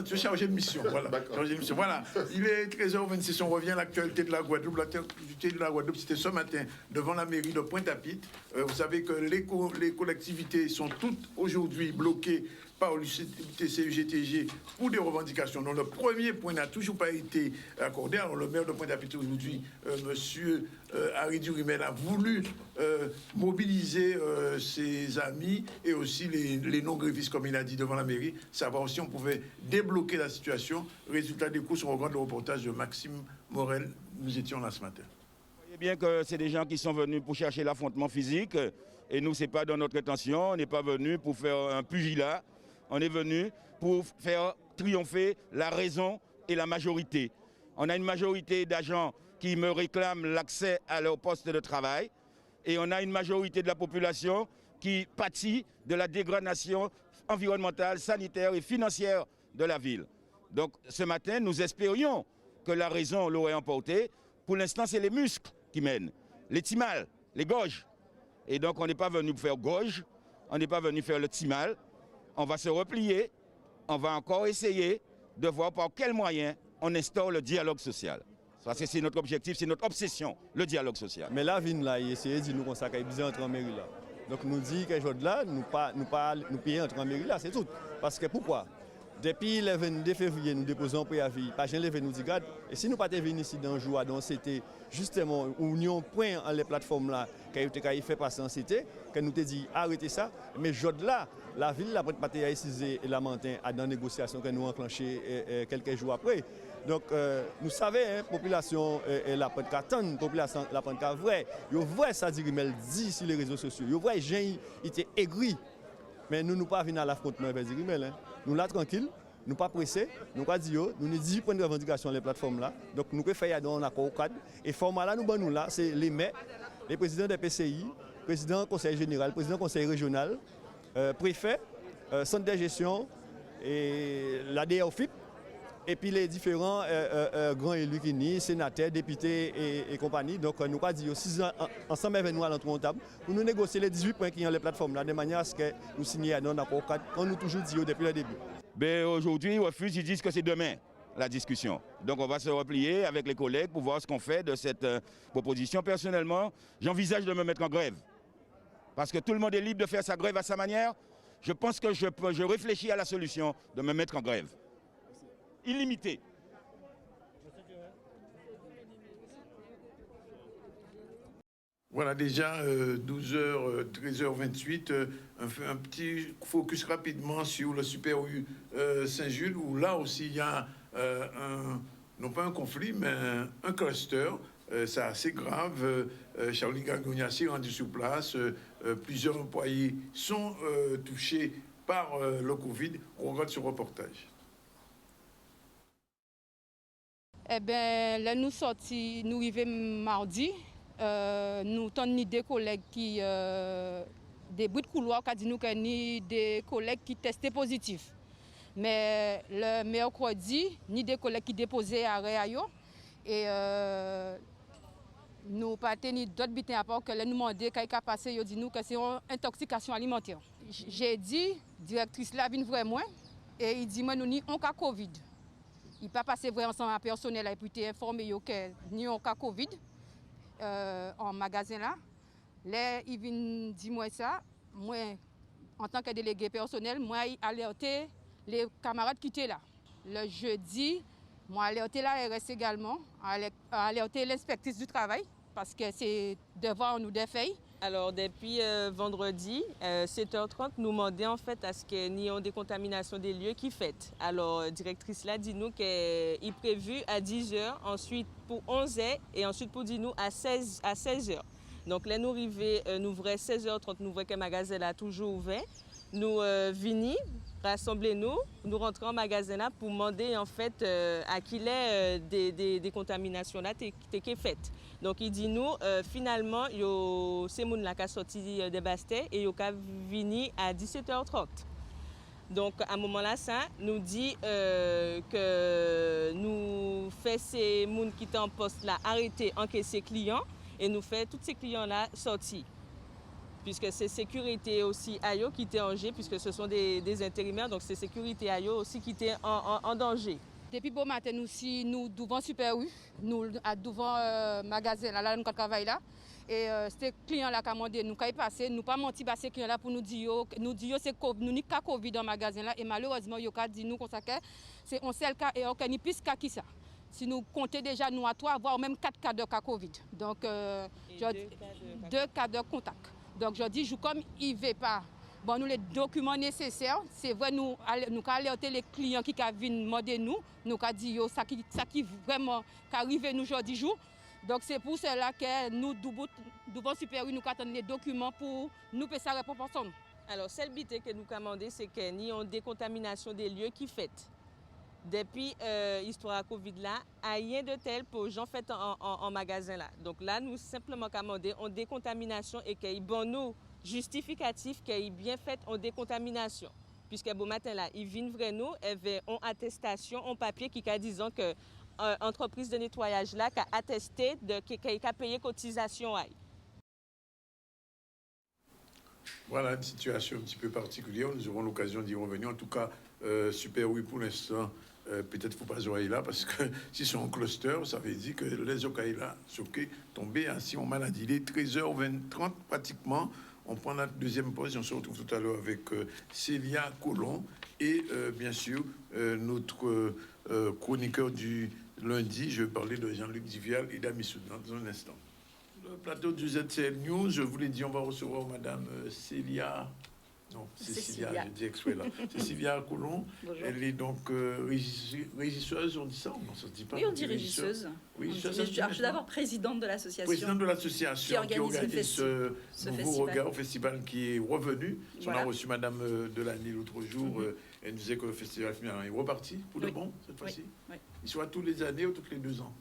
tu es chargé de mission. Voilà. Chargé de mission. Voilà. Il est 13h26, on revient à l'actualité de la Guadeloupe. L'actualité de la Guadeloupe, c'était ce matin devant la mairie de Pointe-à-Pitre. Vous savez que les collectivités sont toutes aujourd'hui bloquées par l'UTC-UGTG pour des revendications dont le premier point n'a toujours pas été accordé. Alors, le maire de Pointe-à-Pitre aujourd'hui, monsieur Harry Durimel, a voulu mobiliser ses amis et aussi les non-grévistes, comme il a dit devant la mairie, savoir si on pouvait débloquer la situation. Résultat des courses, on regarde le reportage de Maxime Morel. Nous étions là ce matin. Vous voyez bien que c'est des gens qui sont venus pour chercher l'affrontement physique. Et nous, ce n'est pas dans notre intention. On n'est pas venu pour faire un pugilat. On est venu pour faire triompher la raison et la majorité. On a une majorité d'agents qui me réclament l'accès à leur poste de travail. Et on a une majorité de la population qui pâtit de la dégradation environnementale, sanitaire et financière de la ville. Donc ce matin, nous espérions que la raison l'aurait emporté. Pour l'instant, c'est les muscles qui mènent, les timales, les gorges. Et donc on n'est pas venu pour faire gorge, on n'est pas venu faire le timal. On va se replier, on va encore essayer de voir par quels moyens on instaure le dialogue social. Ça, c'est notre objectif, c'est notre obsession, le dialogue social. Mais la ville, là, il essaie de dire nous qu'on s'est besoin d'entrer en mairie là. Donc nous dit que aujourd'hui là, nous payons entrer en mairie là, c'est tout. Parce que pourquoi? Depuis le 22 février, nous déposons un préavis. Pas jamais levé nous dit garde. Et si nous pas venus ici dans le jour, donc c'était justement où nous avons point en les plateformes là, qui a fait passer en cité, que nous te dit arrêtez ça. Mais aujourd'hui là, la ville la pas et la matin à dans négociation que nous enclenché quelques jours après. Donc nous savons, hein, population la pas attendre, population la pas vrai. Yo vrai ça dit dit sur les réseaux sociaux. Yo vrai gens étaient aigris. Mais nous pas venir à l'affrontement avec Rimel. Hein. Nous là tranquille, nous pas pressés, nous pas dit nous 10 points de revendication les plateformes là. Donc nous pouvons faire dans l'accord au cadre et format là nous là c'est les maires, les présidents des PCI, président conseil général, président conseil régional, préfet, centre de gestion et la DRFIP et puis les différents grands élus qui nient, sénateurs, députés et compagnie. Donc nous avons dit aussi ensemble avec nous à l'entour table pour nous négocier les 18 points qui ont les plateformes là de manière à ce que nous signions un accord cadre qu'on nous toujours dit depuis le début. Mais aujourd'hui, ils refusent, ils disent que c'est demain la discussion. Donc on va se replier avec les collègues pour voir ce qu'on fait de cette proposition. Personnellement, j'envisage de me mettre en grève. Parce que tout le monde est libre de faire sa grève à sa manière. Je pense que je réfléchis à la solution de me mettre en grève. Illimité. Voilà déjà 12h, 13h28, un petit focus rapidement sur le Super U Saint-Jules, où là aussi il y a non pas un conflit, mais un cluster. C'est assez grave. Charlie Gagogna s'est rendu sur place. Plusieurs employés sont touchés par le Covid. On regarde ce reportage. Eh bien, là, nous sortis, nous arrivons mardi. Nous avons ni des collègues qui, des bruits de couloir, qui disent nous que ni des collègues qui testaient positifs. Mais le mercredi, ni des collègues qui déposaient arrêt à eux. Et nous pas ni d'autres bitins à part que nous demander qu'il a passé, ils disent nous que c'est une intoxication alimentaire. J'ai dit, directrice là vient vraiment, et il dit moi nous ni on cas Covid. Il pas passé vraiment ensemble à personnel et puis informé que ni on cas Covid. En magasin là. Là, il vient dire moi ça. Moi, en tant que délégué personnel, moi, j'ai alerté les camarades qui étaient là. Le jeudi, moi, j'ai alerté la RS également, alerté l'inspectrice du travail, parce que c'est devant nous des faits. Alors, depuis vendredi, 7h30, nous demandons en fait à ce qu'il y ait des contaminations des lieux qui fêtent. Alors, la directrice là dit nous qu'il est prévu à 10h, ensuite pour 11h et ensuite pour dire nous à 16h. Donc, là, nous arrivons, nous ouvrons 16h30, nous voyons que le magasin là toujours ouvert. Nous venons, rassemblez-nous, nous rentrons en magasin là pour demander en fait à qui est des contaminations là qui sont faites. Donc il dit nous finalement c'est moun là qui a sorti des Bastets et yo ka vini à 17h30. Donc à un moment là ça nous dit que nous fait ces moun qui étaient en poste là arrêter encaisser clients et nous fait tous ces clients là sortir. Puisque c'est sécurité aussi à eux qui était en danger, puisque ce sont des intérimaires, donc c'est sécurité à eux aussi qui était en danger. Depuis bon matin, nous devant Super U, nous devant magasin là, nous travaillons là. Et ces clients là qui ont demandé nous quand passer, nous pas menti à ces clients là pour nous dire c'est nous ni cas Covid dans magasin là et malheureusement yo ka dit nous comme ça que c'est un seul cas et on ni plus cas qui ça. Si nous comptons déjà nous à 3 voire même 4 cas de cas Covid. Donc 2 cas de contact. Donc je dis comme il ne veut pas bon nous les documents nécessaires, c'est vrai nous avons alerté les clients qui viennent demander nous avons dit ça qui vraiment arrive nous aujourd'hui jour. Donc c'est pour cela que nous devons Super U nous attendons les documents pour nous faire ça répondre personne. Alors celle bité que nous commandons c'est qu'il y a une décontamination des lieux qui fait. Depuis l'histoire Covid là, rien de tel pour les gens faits en magasin là. Donc là nous simplement commandé en décontamination et qu'il bon nous justificatif qu'il bien fait en décontamination. Puisque bon matin là, ils viennent vrai nous avec une attestation, un papier qui a disant que entreprise de nettoyage là qui a attesté qu'il a payé cotisation. Voilà une situation un petit peu particulière. Nous aurons l'occasion d'y revenir. En tout cas, Super U pour l'instant, peut-être qu'il ne faut pas jouer là parce que si c'est un cluster, ça veut dire que les ocailles là sont tombés ainsi en maladie. Il est 13h30 pratiquement. On prend la deuxième pause et on se retrouve tout à l'heure avec Célia Colomb et bien sûr notre chroniqueur du lundi. Je vais parler de Jean-Luc Divial et d'Ami Soudan dans un instant. Le plateau du ZCL News, je vous l'ai dit, on va recevoir Madame Célia. Non, Cécilia, je dis exprès là. Cécilia Colomb. Bonjour. Elle est donc régisseuse, on dit ça? Non, ça se dit pas. Oui, on dit régisseuse. Régisseuse. Alors, je suis d'abord présidente de l'association. Présidente de l'association qui organise ce nouveau regard au festival qui est revenu. Voilà. On a reçu Madame Delany l'autre jour. Elle nous disait que le festival est reparti pour de bon cette fois-ci. Oui. Il soit tous les années ou toutes les 2 ans?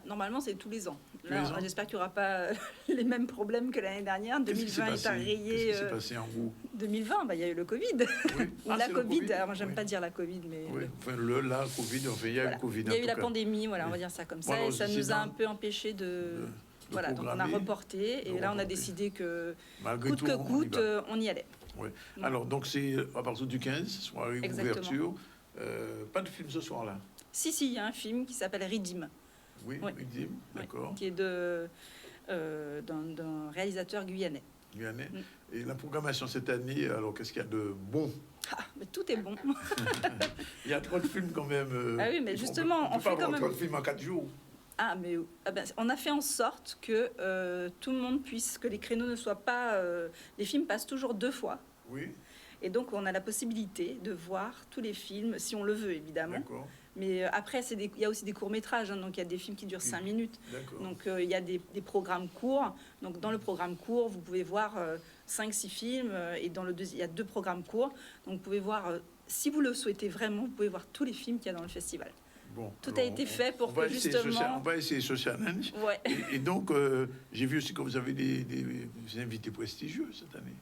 Normalement, c'est tous les ans. Là, j'espère qu'il n'y aura pas les mêmes problèmes que l'année dernière. 2020 est rayé. Qu'est-ce qui s'est passé en vous? 2020, il y a eu le Covid. Oui. La Covid. Alors, moi, j'aime pas dire la Covid, mais. Oui. Enfin, la Covid, enfin, il y a eu le Covid. Il y a eu la pandémie, voilà, on va dire ça comme ça. Et ça nous a un peu empêché de voilà, donc on a reporté. Et là, on a décidé que, coûte que coûte, on y allait. Oui. Alors, donc, c'est à partir du 15, soirée ouverture. Pas de film ce soir-là? Si, il y a un film qui s'appelle Ridim. Oui, Ridim, d'accord. Qui est d'un réalisateur guyanais. Guyanais. Et la programmation cette année, alors qu'est-ce qu'il y a de bon? Mais tout est bon. Il y a trop de films quand même. Ah oui, mais justement, on fait quand même... trop de films en 4 jours. On a fait en sorte que tout le monde puisse, que les créneaux ne soient pas... les films passent toujours 2 fois. Oui. Et donc, on a la possibilité de voir tous les films, si on le veut, évidemment. D'accord. Mais après, il y a aussi des courts-métrages, hein, donc il y a des films qui durent 5 minutes. D'accord. Donc il y a des programmes courts. Donc dans le programme court, vous pouvez voir 5-6 films. Et il y a 2 programmes courts. Donc vous pouvez voir, si vous le souhaitez vraiment, vous pouvez voir tous les films qu'il y a dans le festival. Bon, tout a été fait pour que justement... On va essayer ce challenge. Ouais. Et donc, j'ai vu aussi que vous avez des invités prestigieux cette année.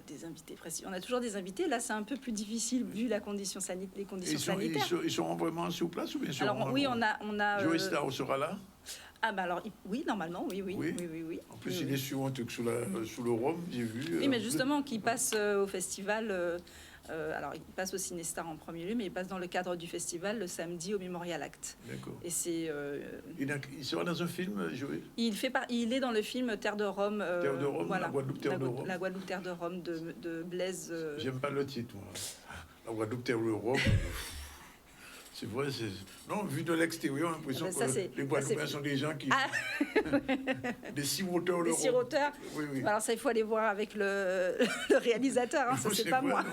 Des invités prestigieux. On a toujours des invités. Là, c'est un peu plus difficile vu les conditions sanitaires. Ils seront vraiment sur place ou bien sûr? Alors oui, on a Joey Star sera là? Ah bah alors oui, normalement, oui. En plus, il est sur un truc sous le Rhum, j'ai vu. Oui, mais justement, qui passe au festival. Alors, il passe au Cinestar en premier lieu, mais il passe dans le cadre du festival le samedi au Memorial Act. D'accord. Et c'est. Il sera dans un film, Joey? Il est dans le film Terre de Rome. Terre de Rome, voilà, la Guadeloupe Terre de Rome. La Guadeloupe Terre de Rome de Blaise. J'aime pas le titre, moi. La Guadeloupe Terre de Rome. C'est vrai, non, vu de l'extérieur, j'ai l'impression que les Guadeloupéens sont des gens qui... des siroteurs. Des siroteurs. Oui. Alors ça, il faut aller voir avec le réalisateur, hein, ça c'est pas moi.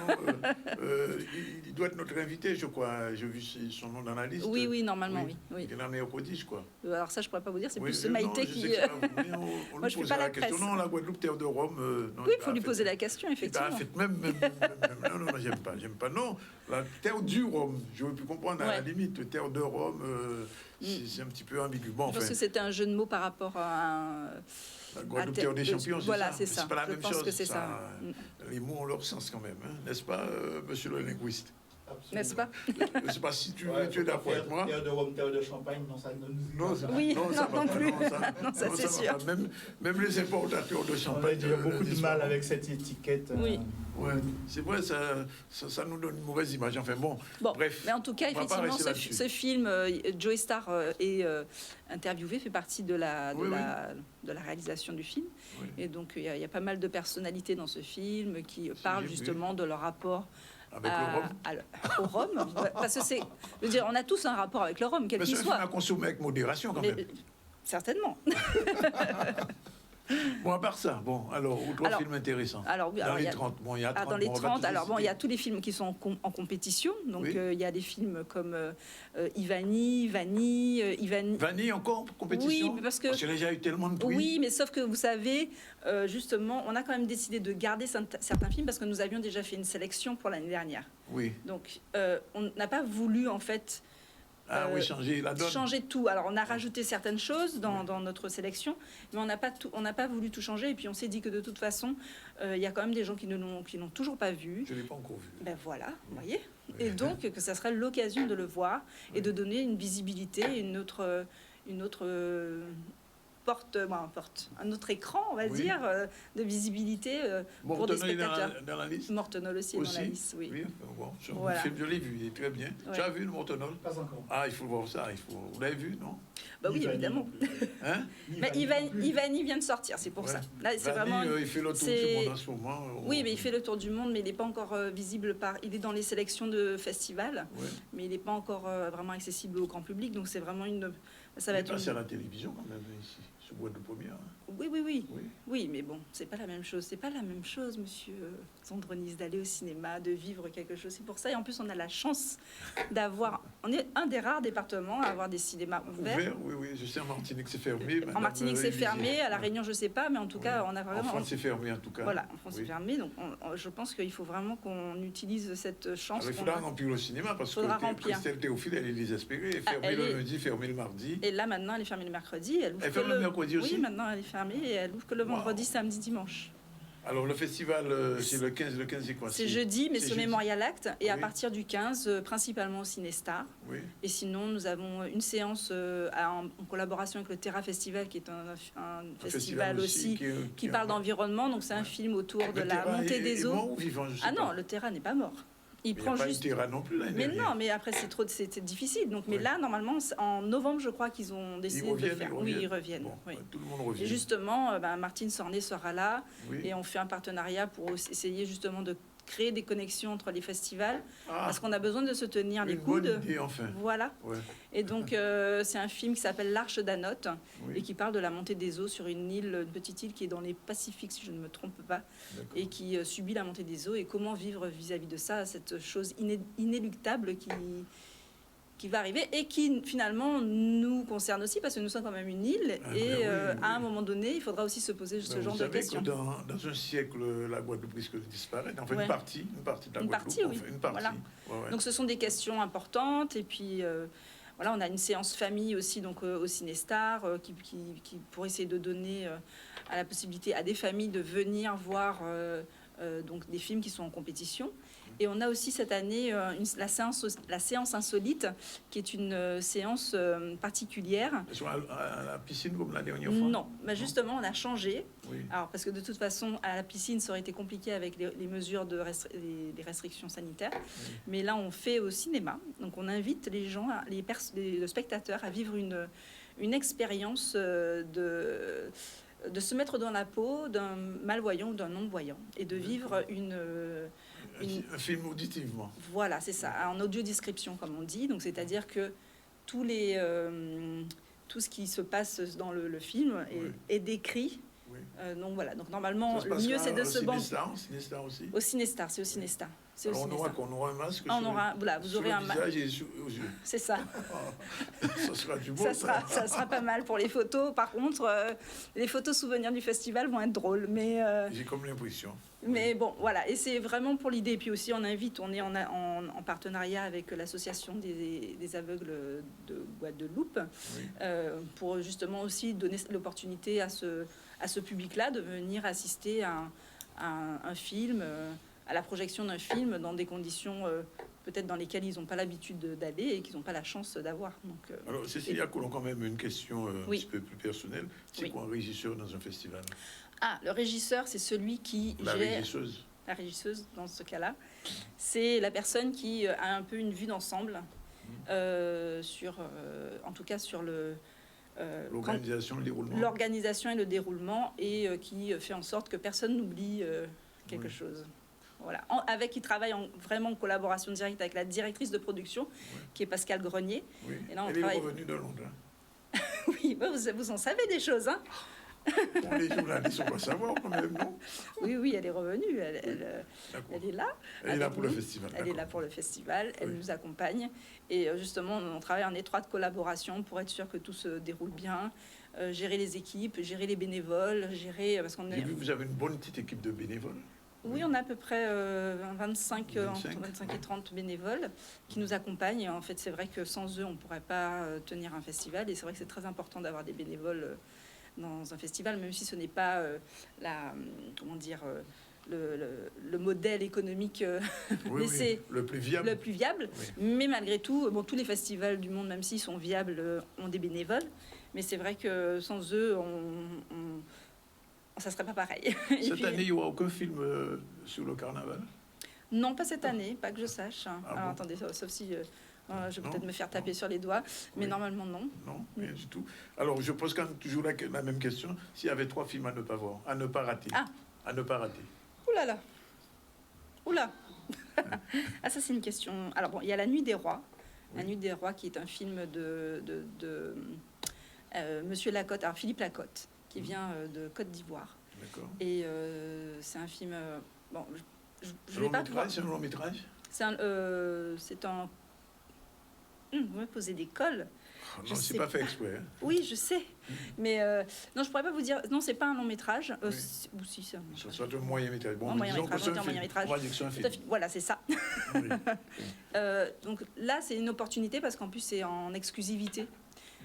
Il doit être notre invité, je crois. J'ai vu son nom dans la liste. Oui, normalement, oui. Il est dans meilleur prodige, quoi. Alors ça, je pourrais pas vous dire, c'est plus non, Maïté qui... Moi, je ne fais pas la question. Non, la Guadeloupe, Terre de Rome... oui, il faut lui poser la question, effectivement. Même, non, j'aime pas. Non, la Terre du Rome, j'aurais pu comprendre à la limite. Terre de Rome, c'est un petit peu ambigu. Bon, je pense que c'était un jeu de mots par rapport à la Guadeloupe Terre des champions, voilà, c'est ça. C'est pas la même chose. Que c'est ça. Les mots ont leur sens quand même, hein, n'est-ce pas, monsieur le linguiste? N'est-ce pas? Je ne sais pas si tu es d'accord avec moi. Terre de Rome, terre de Champagne, non, ça ne non, non plus. Ça c'est sûr. Même les importateurs de champagne. Il y a beaucoup de mal avec cette étiquette. Oui. Ouais, c'est vrai, ça nous donne une mauvaise image. Enfin bon, bref. Mais en tout cas, effectivement, ce film, Joey Star est interviewé, fait partie de la réalisation du film. Oui. Et donc, il y a pas mal de personnalités dans ce film qui parlent justement de leur rapport avec le au rhum. Parce que je veux dire, on a tous un rapport avec le rhum, quel qu'il soit. Mais à consommer avec modération quand même. Certainement. Bon, à part ça, alors, autre film intéressant. Dans les 30, il y a 30. Dans les 30, il y a tous les films qui sont en compétition. Donc, il y a des films comme Ivani. Vanille encore en compétition? Oui, parce que... J'ai déjà eu tellement de prix. Oui, mais sauf que vous savez, justement, on a quand même décidé de garder certains films parce que nous avions déjà fait une sélection pour l'année dernière. Oui. Donc, on n'a pas voulu, en fait... changer la donne. Changer tout. Alors, on a rajouté certaines choses dans notre sélection, mais on n'a pas voulu tout changer. Et puis, on s'est dit que de toute façon, il y a quand même des gens qui n'ont toujours pas vu. Je ne l'ai pas encore vu. Ben voilà, vous voyez. Et donc, que ça serait l'occasion de le voir et de donner une visibilité, une autre un autre écran, on va dire, de visibilité pour des spectateurs. Dans la liste. Mortenol aussi est dans la liste, oui. Bon, le film, je l'ai vu, il est très bien. Ouais. Tu as vu le Mortenol? Pas encore. Ah, il faut voir ça. Vous l'avez vu, non? Bah oui, évidemment. Hein? Mais Ivani vient de sortir, c'est pour ça. Là, c'est vraiment. Il fait le tour du monde en ce moment. Oui, mais il fait le tour du monde, mais il n'est pas encore visible Il est dans les sélections de festivals, mais il n'est pas encore vraiment accessible au grand public. Donc c'est vraiment ça va être. Passé à la télévision quand même ici. Boîte de première. Oui, mais bon, c'est pas la même chose. C'est pas la même chose, monsieur Sandronis, d'aller au cinéma, de vivre quelque chose. C'est pour ça. Et en plus, on a la chance d'avoir... On est un des rares départements à avoir des cinémas ouverts. Oui, je sais, en Martinique, c'est fermé. En Martinique, c'est fermé. À La Réunion, je sais pas. Mais en tout cas, on a vraiment... En France, c'est fermé, en tout cas. Voilà, en France, c'est fermé. Donc, je pense qu'il faut vraiment qu'on utilise cette chance. Il faudra remplir le cinéma parce que Christelle Théophile, elle est désespérée. Fermée le lundi, fermée le mardi. Et là, maintenant, elle est fermée le mercredi. Elle ferme le mercredi aussi? Oui, maintenant elle est fermée et elle ouvre que le vendredi, samedi, dimanche. Alors le festival, c'est le 15 c'est quoi? C'est jeudi, mais c'est Memorial Act. Et à partir du 15, principalement au Cinestar. Oui. Et sinon, nous avons une séance en collaboration avec le Terra Festival, qui est un festival aussi qui parle d'environnement. Donc c'est un film autour de la montée des eaux. Mort ou vivant, je sais pas. Non, le Terra n'est pas mort. Il prend juste. Il n'y a pas eu non plus l'année dernière. Mais non, mais après c'était difficile. Donc, mais là, normalement, en novembre, je crois qu'ils ont décidé de le faire. Oui, ils reviennent. Bon, oui. Tout le monde revient. Et justement, Martine Sornet sera là, et on fait un partenariat pour essayer justement de créer des connexions entre les festivals, Ah, parce qu'on a besoin de se tenir les une bonne coudes. idée, enfin. Voilà. Ouais. Et donc, c'est un film qui s'appelle L'Arche d'Anote Oui. et qui parle de la montée des eaux sur une petite île qui est dans les Pacifiques, si je ne me trompe pas, D'accord. et qui subit la montée des eaux et comment vivre vis-à-vis de ça, cette chose inéluctable qui va arriver et qui finalement nous concerne aussi parce que nous sommes quand même une île Ah, et ben oui, à un oui. moment donné, il faudra aussi se poser ce Ben, genre vous de savez questions. que dans un siècle, la Guadeloupe risque de disparaître. Enfin, Ouais. une partie de la Une Guadeloupe. partie, oui. Enfin, une partie. Voilà. Ouais, ouais. Donc ce sont des questions importantes et puis voilà, on a une séance famille aussi donc au Cinestar qui pour essayer de donner à la possibilité à des familles de venir voir donc des films qui sont en compétition. Et on a aussi cette année la séance insolite, qui est une séance particulière. Ils sont à la piscine comme la dernière fois. Non, mais justement, on a changé. Oui. Alors, parce que de toute façon, à la piscine, ça aurait été compliqué avec les mesures de les restrictions sanitaires. Mais là, on fait au cinéma. Donc, on invite les gens, les spectateurs, à vivre une expérience de se mettre dans la peau d'un malvoyant ou d'un non-voyant et de vivre Un film auditivement. voilà, c'est ça, en audio-description, comme on dit. Donc, c'est-à-dire que tout ce qui se passe dans le film est décrit. Oui. Donc, voilà. Donc, normalement, Ça se le mieux, passera c'est de au se banquer. Cinestar aussi. Au Cinestar, c'est au Cinestar. C'est au Alors, Cinestar. on aura un masque Ah, on sur, aura, voilà, vous sur aurez le un visage et aux yeux. C'est ça. Ça sera du beau, Ça sera pas mal pour les photos. Par contre, les photos souvenirs du festival vont être drôles. J'ai comme l'impression. Mais bon, voilà, et c'est vraiment pour l'idée. Puis aussi, on est en partenariat avec l'association des aveugles de Guadeloupe pour justement aussi donner l'opportunité à ce public-là de venir assister à un film, à la projection d'un film dans des conditions peut-être dans lesquelles ils n'ont pas l'habitude d'aller et qu'ils n'ont pas la chance d'avoir. Donc, Alors, Cécilia Coulon, quand même une question un Oui. petit peu plus personnelle. C'est Oui. quoi un régisseur dans un festival? Ah, le régisseur, c'est celui qui La gère... régisseuse. La régisseuse, dans ce cas-là, c'est la personne qui a un peu une vue d'ensemble sur, en tout cas sur L'organisation, le déroulement. l'organisation et le déroulement, et qui fait en sorte que personne n'oublie quelque chose. Voilà. Qui travaille vraiment en collaboration directe avec la directrice de production, qui est Pascale Grenier. Oui. Et là, on Elle travaille... est revenue de Londres. Hein. Oui, vous en savez des choses, hein. Bon, les journalistes, on va savoir quand même, non? Oui, elle est revenue. Elle est là. Elle est là avec pour le nous. festival. Elle est là pour le festival. Elle Oui. nous accompagne. Et justement, on travaille en étroite collaboration pour être sûr que tout se déroule bien. Gérer les équipes, gérer les bénévoles, parce qu'on J'ai vu que vous avez une bonne petite équipe de bénévoles. Oui, on a à peu près 25, 25. entre 25 et 30 bénévoles qui nous accompagnent. Et en fait, c'est vrai que sans eux, on ne pourrait pas tenir un festival. Et c'est vrai que c'est très important d'avoir des bénévoles dans un festival, même si ce n'est pas le modèle économique, mais c'est le plus viable. le plus viable. Oui. Mais malgré tout, tous les festivals du monde, même s'ils sont viables, ont des bénévoles. Mais c'est vrai que sans eux, ça serait pas pareil. Et Cette puis- année, il n'y aura aucun film sur le carnaval? Non, pas cette année, pas que je sache. Ah Alors bon attendez, sauf si je vais Non, peut-être me faire taper non. sur les doigts, mais Oui. normalement non. Non, rien du tout. Alors, je pose quand même toujours la même question. S'il y avait 3 films à ne pas voir, à ne pas rater. Ah. À ne pas rater. Ouh là là. Oula. Ah, ça c'est une question. Alors bon, il y a La Nuit des Rois. La Nuit des Rois, qui est un film de Monsieur Lacotte, alors Philippe Lacotte, qui vient de Côte d'Ivoire. D'accord. Et c'est un film. Bon, je Un vais long pas métrage, pouvoir. c'est un long métrage? C'est un. Vous me posez des cols. Oh, Je non, c'est sais pas fait exprès. Hein. Oui, je sais. Mais non, je pourrais pas vous dire. Non, c'est pas un long métrage. Oui. Ou si, c'est un long Ça métrage. soit un moyen métrage. Bon, Un moyen disons que métrage, c'est on dit un un moyen film. métrage. On va dire que c'est un Tout à film. fait. Voilà, c'est ça. Oui. Donc là, c'est une opportunité parce qu'en plus, c'est en exclusivité.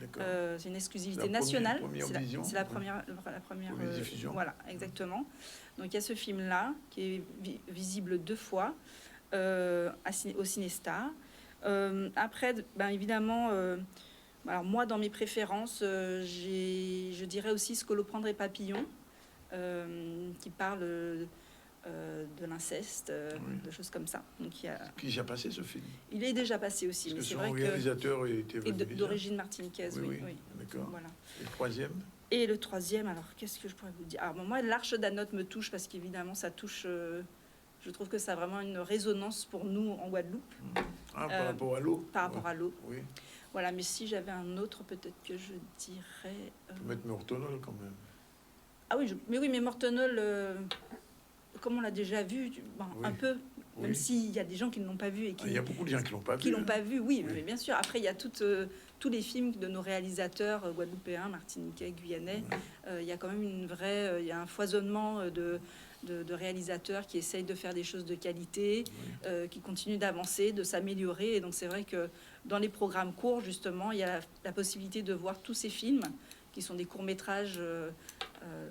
D'accord. C'est une exclusivité C'est la nationale. première C'est la- vision. C'est la Oui. première Première diffusion. Voilà, exactement. Donc il y a ce film-là qui est visible 2 fois au Cinestar. Après, évidemment, alors moi, dans mes préférences, je dirais aussi Scolopendre et Papillon, qui parle de l'inceste, Oui. de choses comme ça. Donc Qui est déjà passé ce film? il est déjà passé aussi, Parce mais que c'est son vrai que réalisateur était et venu déjà. d'origine martiniquaise, Oui, oui. oui. oui. D'accord. Voilà. Et le troisième? Et le troisième, alors qu'est-ce que je pourrais vous dire? Alors bon, moi, l'Arche d'Anote me touche parce qu'évidemment, ça touche Je trouve que ça a vraiment une résonance pour nous en Guadeloupe. Par rapport à l'eau. Par rapport à l'eau. Oui. Voilà, mais si j'avais un autre, peut-être que je dirais... Mettre Mortonol quand même. Ah oui, mais Mortonol, comme on l'a déjà vu, un peu, même s'il y a des gens qui ne l'ont pas vu. Il y a beaucoup de gens qui ne l'ont pas vu. Qui l'ont pas vu, oui, mais bien sûr. Après, il y a tous les films de nos réalisateurs guadeloupéens, martiniquais, guyanais. Il y a quand même il y a un foisonnement de réalisateurs qui essayent de faire des choses de qualité, qui continuent d'avancer, de s'améliorer. Et donc, c'est vrai que dans les programmes courts, justement, il y a la possibilité de voir tous ces films qui sont des courts-métrages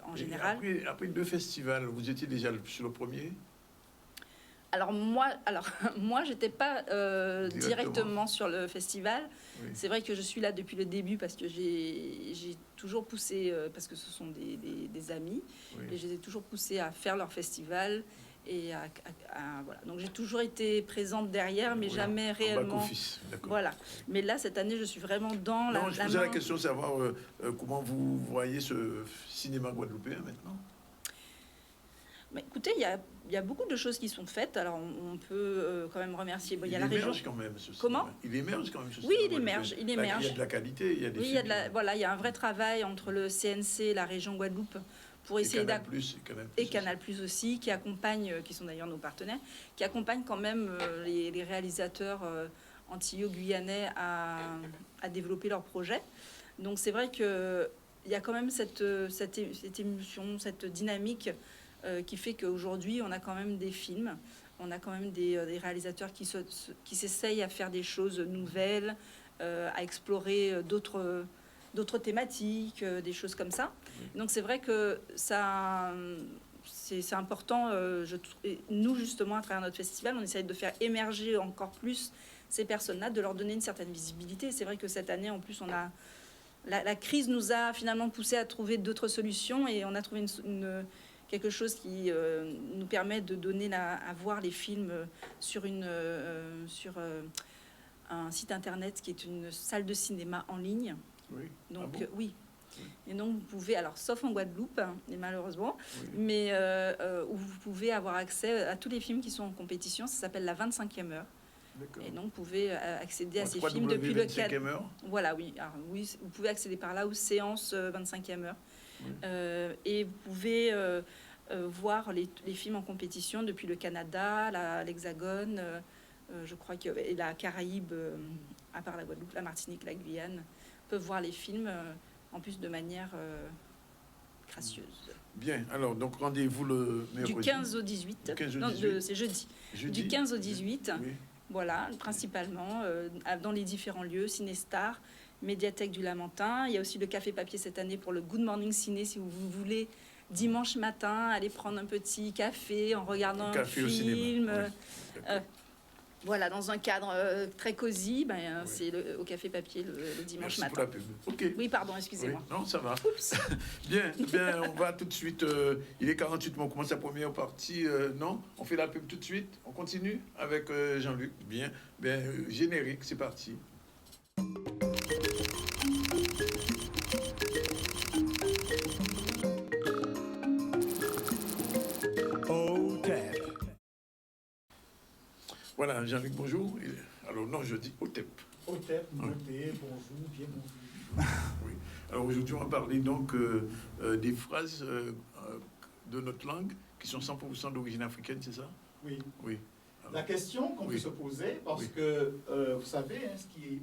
en général. Après 2 festivals, vous étiez déjà sur le premier? Alors moi, j'étais pas directement sur le festival. Oui. C'est vrai que je suis là depuis le début parce que j'ai toujours poussé, parce que ce sont des amis, et je les ai toujours poussés à faire leur festival. Et voilà. Donc j'ai toujours été présente derrière, mais jamais réellement. Voilà. Mais là, cette année, je suis vraiment dans la. Je posais la question de savoir comment vous voyez ce cinéma guadeloupéen maintenant. Mais écoutez, il y a beaucoup de choses qui sont faites. Alors, on peut quand même remercier. Il y a la région. Quand même, Comment? Il émerge quand même. Oui, il émerge. Il émerge. Il y a de la qualité. Il y a des. Oui, il y a un vrai travail entre le CNC et la région Guadeloupe pour essayer et Canal Plus aussi, qui accompagne, qui sont d'ailleurs nos partenaires, qui accompagnent quand même les réalisateurs antillais-guyanais à développer leurs projets. Donc, c'est vrai que il y a quand même cette émulsion, cette dynamique. Qui fait qu'aujourd'hui, on a quand même des films, on a quand même des réalisateurs qui s'essayent à faire des choses nouvelles, à explorer d'autres thématiques, des choses comme ça. Donc c'est vrai que ça, c'est important. Nous, justement, à travers notre festival, on essaye de faire émerger encore plus ces personnes-là, de leur donner une certaine visibilité. C'est vrai que cette année, en plus, la crise nous a finalement poussé à trouver d'autres solutions et on a trouvé quelque chose qui nous permet de donner à voir les films sur un site internet qui est une salle de cinéma en ligne. Oui. Donc oui. Et donc vous pouvez, alors sauf en Guadeloupe, malheureusement, mais où vous pouvez avoir accès à tous les films qui sont en compétition. Ça s'appelle la 25e heure. Et donc vous pouvez accéder à ces films depuis le cadre. Voilà, oui. Alors, oui, vous pouvez accéder par là aux séances 25e heure. Et vous pouvez voir les films en compétition depuis le Canada, l'Hexagone, je crois que et la Caraïbe, à part la Guadeloupe, la Martinique, la Guyane, peuvent voir les films en plus de manière gracieuse. Bien, alors donc rendez-vous le mercredi. Du 15 au 18. C'est jeudi. Du 15 au 18. Oui. Voilà, principalement dans les différents lieux, Cinestar, Médiathèque du Lamentin. Il y a aussi le Café Papier cette année pour le Good Morning Ciné, si vous voulez, dimanche matin, aller prendre un petit café en regardant un film. Voilà, dans un cadre très cosy. C'est au Café Papier le dimanche matin. Merci pour la pub. Okay. Oui, pardon, excusez-moi. Oui. Non, ça va. Oups. Bien, on va tout de suite. Il est 48, mais on commence la première partie. Non, on fait la pub tout de suite. On continue avec Jean-Luc. Bien, générique, c'est parti. Voilà, Jean-Luc, bonjour. Alors non, je dis OTEP. OTEP, bonjour, bien bonjour. Oui. Alors aujourd'hui, on va parler donc des phrases de notre langue qui sont 100% d'origine africaine, c'est ça? Oui. Oui. Alors, la question qu'on peut se poser, parce que vous savez, ce qui est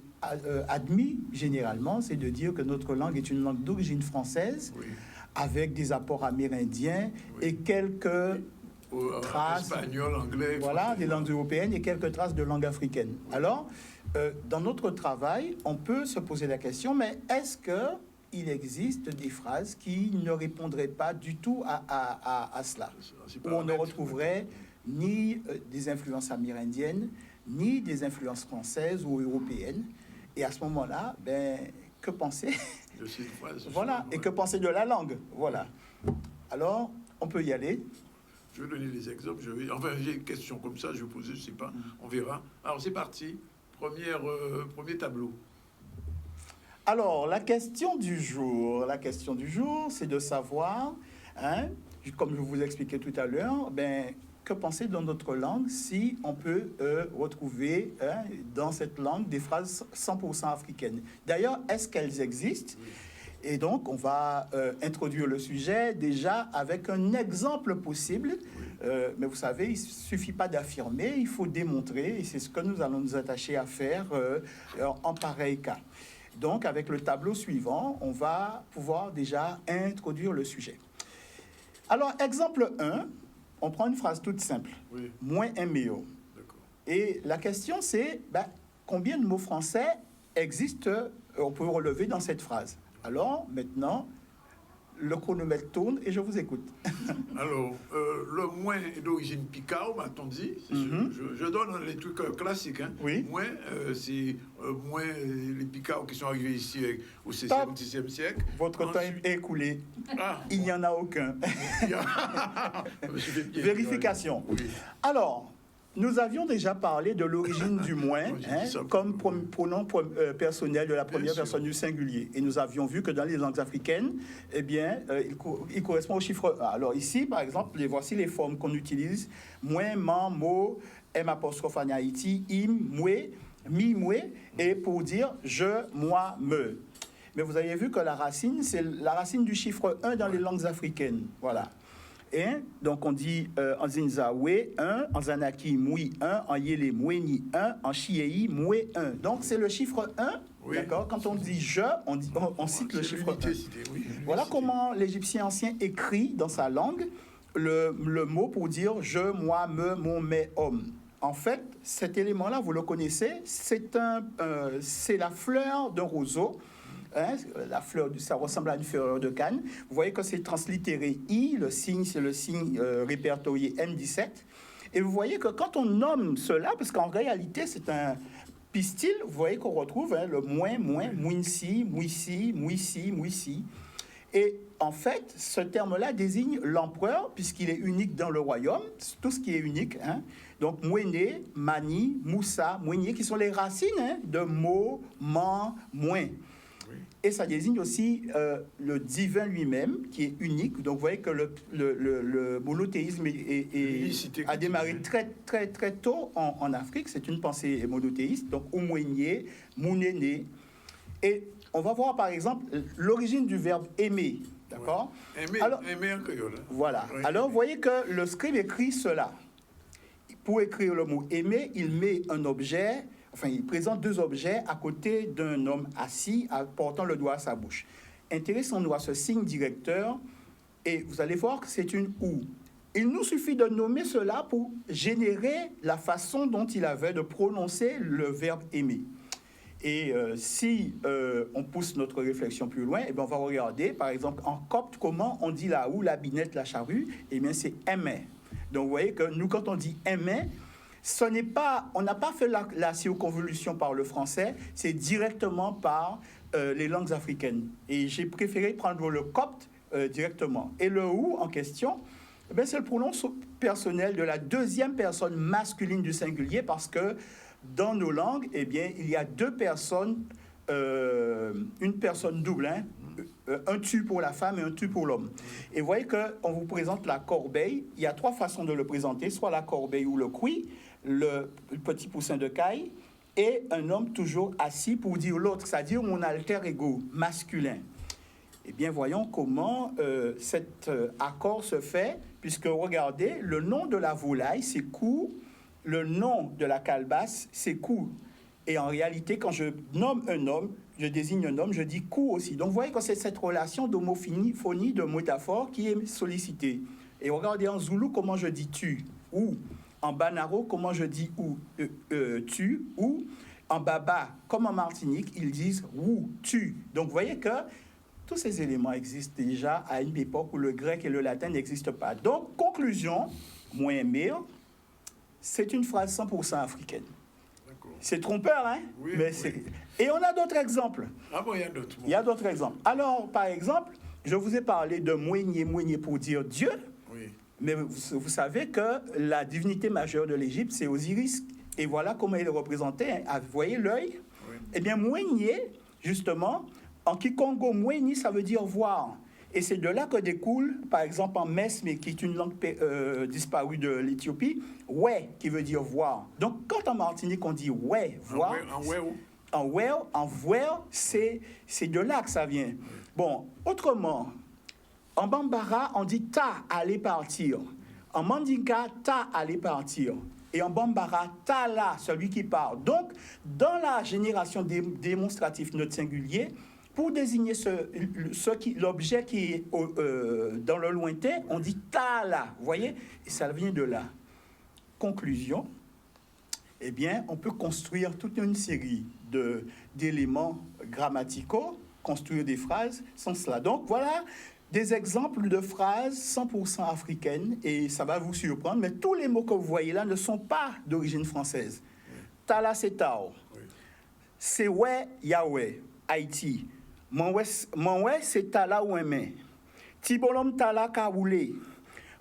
admis généralement, c'est de dire que notre langue est une langue d'origine française, avec des apports amérindiens et quelques traces, espagnol, anglais, voilà, des langues européennes et quelques traces de langue africaine. Alors, dans notre travail, on peut se poser la question, mais est-ce qu'il existe des phrases qui ne répondraient pas du tout à cela, où on ne retrouverait ni des influences amérindiennes, ni des influences françaises ou européennes, et à ce moment-là, que penser de ces phrases? Voilà, et que penser de la langue? Voilà. Alors, on peut y aller. Je vais donner des exemples. J'ai une question comme ça, je vais poser, je ne sais pas, on verra. Alors, c'est parti. Premier tableau. Alors, la question du jour, c'est de savoir, comme je vous expliquais tout à l'heure, que penser dans notre langue si on peut retrouver dans cette langue des phrases 100% africaines. D'ailleurs, est-ce qu'elles existent? Et donc, on va introduire le sujet déjà avec un exemple possible. Mais vous savez, il ne suffit pas d'affirmer, il faut démontrer. Et c'est ce que nous allons nous attacher à faire en pareil cas. Donc, avec le tableau suivant, on va pouvoir déjà introduire le sujet. Alors, exemple 1, on prend une phrase toute simple. Oui. Moins un méo. Et la question, c'est combien de mots français existent, on peut relever dans cette phrase. Alors, maintenant, le chronomètre tourne et je vous écoute. Alors, le moins est d'origine picard, m'a-t-on dit. Je donne les trucs classiques. Hein. Oui. Moins, c'est moins les picards qui sont arrivés ici au 16e, 10e siècle. Votre temps est écoulé. Il n'y en a aucun. Vérification. Oui. Alors, nous avions déjà parlé de l'origine du moins comme pronom personnel de la première personne du singulier. Et nous avions vu que dans les langues africaines, eh bien, il correspond au chiffre 1. Alors ici, par exemple, voici les formes qu'on utilise. Moins, man, mo, m apostrophe en Haïti, im, moué, mi, moué, et pour dire je, moi, me. Mais vous avez vu que la racine, c'est la racine du chiffre 1 dans les langues africaines. Voilà. Et donc on dit en Zinzaoué 1, en Zanaki Moui 1, en Yélé Mouéni 1, en Chiei Moué 1. Donc c'est le chiffre 1, oui. D'accord. Quand on dit je, on cite le chiffre 1. Oui. Voilà comment l'Égyptien ancien écrit dans sa langue le mot pour dire je, moi, me, mon, mes, homme. En fait, cet élément-là, vous le connaissez, c'est la fleur d'un roseau. La fleur, ça ressemble à une fleur de canne. Vous voyez que c'est translittéré I, le signe, c'est le signe répertorié M17. Et vous voyez que quand on nomme cela, parce qu'en réalité, c'est un pistil, vous voyez qu'on retrouve le moins, mouinsi, mouissi, mouissi, mouissi. Et en fait, ce terme-là désigne l'empereur, puisqu'il est unique dans le royaume, tout ce qui est unique. Donc, Mouéné, Mani, Moussa, Mouénier, qui sont les racines de mo, man, moins. Et ça désigne aussi le divin lui-même, qui est unique. Donc, vous voyez que le monothéisme a démarré très, très, très tôt en Afrique. C'est une pensée monothéiste. Donc, Oumouénier, Mounéné. Et on va voir, par exemple, l'origine du verbe aimer. D'accord ? Aimer, aimer en créole. Voilà. Oui. Alors, vous voyez que le scribe écrit cela. Pour écrire le mot aimer, il met un objet... Enfin, il présente deux objets à côté d'un homme assis, portant le doigt à sa bouche. Intéressons-nous à ce signe directeur et vous allez voir que c'est une ou. Il nous suffit de nommer cela pour générer la façon dont il avait de prononcer le verbe aimer. Et si on pousse notre réflexion plus loin, eh bien, on va regarder, par exemple, en copte, comment on dit la ou, la binette, la charrue. Eh bien, c'est aimer. Donc, vous voyez que nous, quand on dit aimer, on n'a pas fait la circonvolution par le français, c'est directement par les langues africaines. Et j'ai préféré prendre le copte directement. Et le ou en question, eh c'est le pronom personnel de la deuxième personne masculine du singulier, parce que dans nos langues, eh bien, il y a deux personnes, une personne double, un tu pour la femme et un tu pour l'homme. Et vous voyez qu'on vous présente la corbeille. Il y a trois façons de le présenter, soit la corbeille ou le couille, le petit poussin de caille, et un homme toujours assis pour dire l'autre, c'est-à-dire mon alter ego masculin. Eh bien, voyons comment cet accord se fait, puisque regardez, le nom de la volaille, c'est cou, le nom de la calebasse, c'est cou. Et en réalité, quand je nomme un homme, je désigne un homme, je dis cou aussi. Donc, vous voyez que c'est cette relation d'homophonie, de métaphore qui est sollicitée. Et regardez en zoulou comment je dis tu, ou. En banaro, comment je dis ou, tu, ou. En baba, comme en Martinique, ils disent ou, tu. Donc, vous voyez que tous ces éléments existent déjà à une époque où le grec et le latin n'existent pas. Donc, conclusion, moins mire, c'est une phrase 100% africaine. C'est trompeur, hein? Oui, mais oui. Et on a d'autres exemples. Ah bon, il y a d'autres. Il y a d'autres exemples. Alors, par exemple, je vous ai parlé de moigné pour dire Dieu. Oui. Mais vous savez que la divinité majeure de l'Égypte, c'est Osiris. Et voilà comment il est représenté. Hein. Vous voyez l'œil? Oui. Eh bien, moigné, justement, en kikongo, moigné, ça veut dire voir. Et c'est de là que découle, par exemple, en Mesme, qui est une langue disparue de l'Éthiopie, ouais, qui veut dire voir. Donc, quand en Martinique, on dit ouais, voir, en voir, c'est de là que ça vient. Bon, autrement, en Bambara, on dit ta, aller partir. En Mandinka, ta, aller partir. Et en Bambara, ta, là, celui qui part. Donc, dans la génération démonstrative neutre singulier, pour désigner l'objet qui est dans le lointain, on dit ta là, vous voyez? Et ça vient de là. Conclusion, eh bien, on peut construire toute une série d'éléments grammaticaux, construire des phrases sans cela. Donc, voilà des exemples de phrases 100% africaines, et ça va vous surprendre, mais tous les mots que vous voyez là ne sont pas d'origine française. Ta là, c'est Tao. C'est ouais, Yahweh, Haïti. Mon ouais, c'est Tala Ouemé. Tibolom Tala Kaoulé.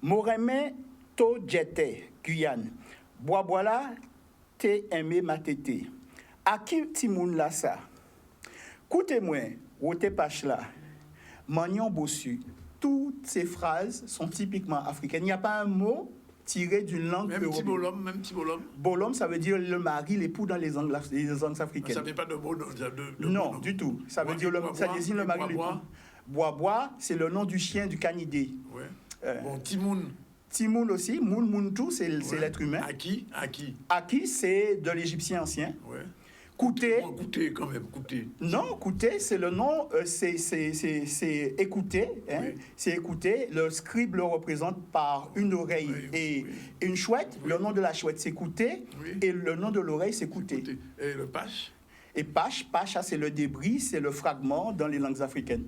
Moremé To Djete, Guyane. Boaboala Te Aimé Matete. Aki Timoun Lassa. Koute-moi, Wote Pachla. Magnon Bossu. Toutes ces phrases sont typiquement africaines. Il n'y a pas un mot tiré d'une langue européenne. Même Tibolom. Bolom, ça veut dire le mari, l'époux dans les langues africaines. Ça n'est pas de bon. Non, du tout. Ça veut dire ça désigne le mari, l'époux. Bois, c'est le nom du chien du canidé. Ouais. Bon, Timoun. Timoun aussi. Moun, Mountou, c'est l'être humain. Aki, c'est de l'égyptien ancien. Ouais. Kouté. Kouté, quand même, Kouté. Non, Kouté, c'est le nom, c'est écouter. Hein, oui. C'est écouter. Le scribe le représente par une oreille et une chouette. Le nom de la chouette, c'est Kouté. Oui. Et le nom de l'oreille, c'est Kouté. Et le Pache? Et Pache, c'est le débris, c'est le fragment dans les langues africaines.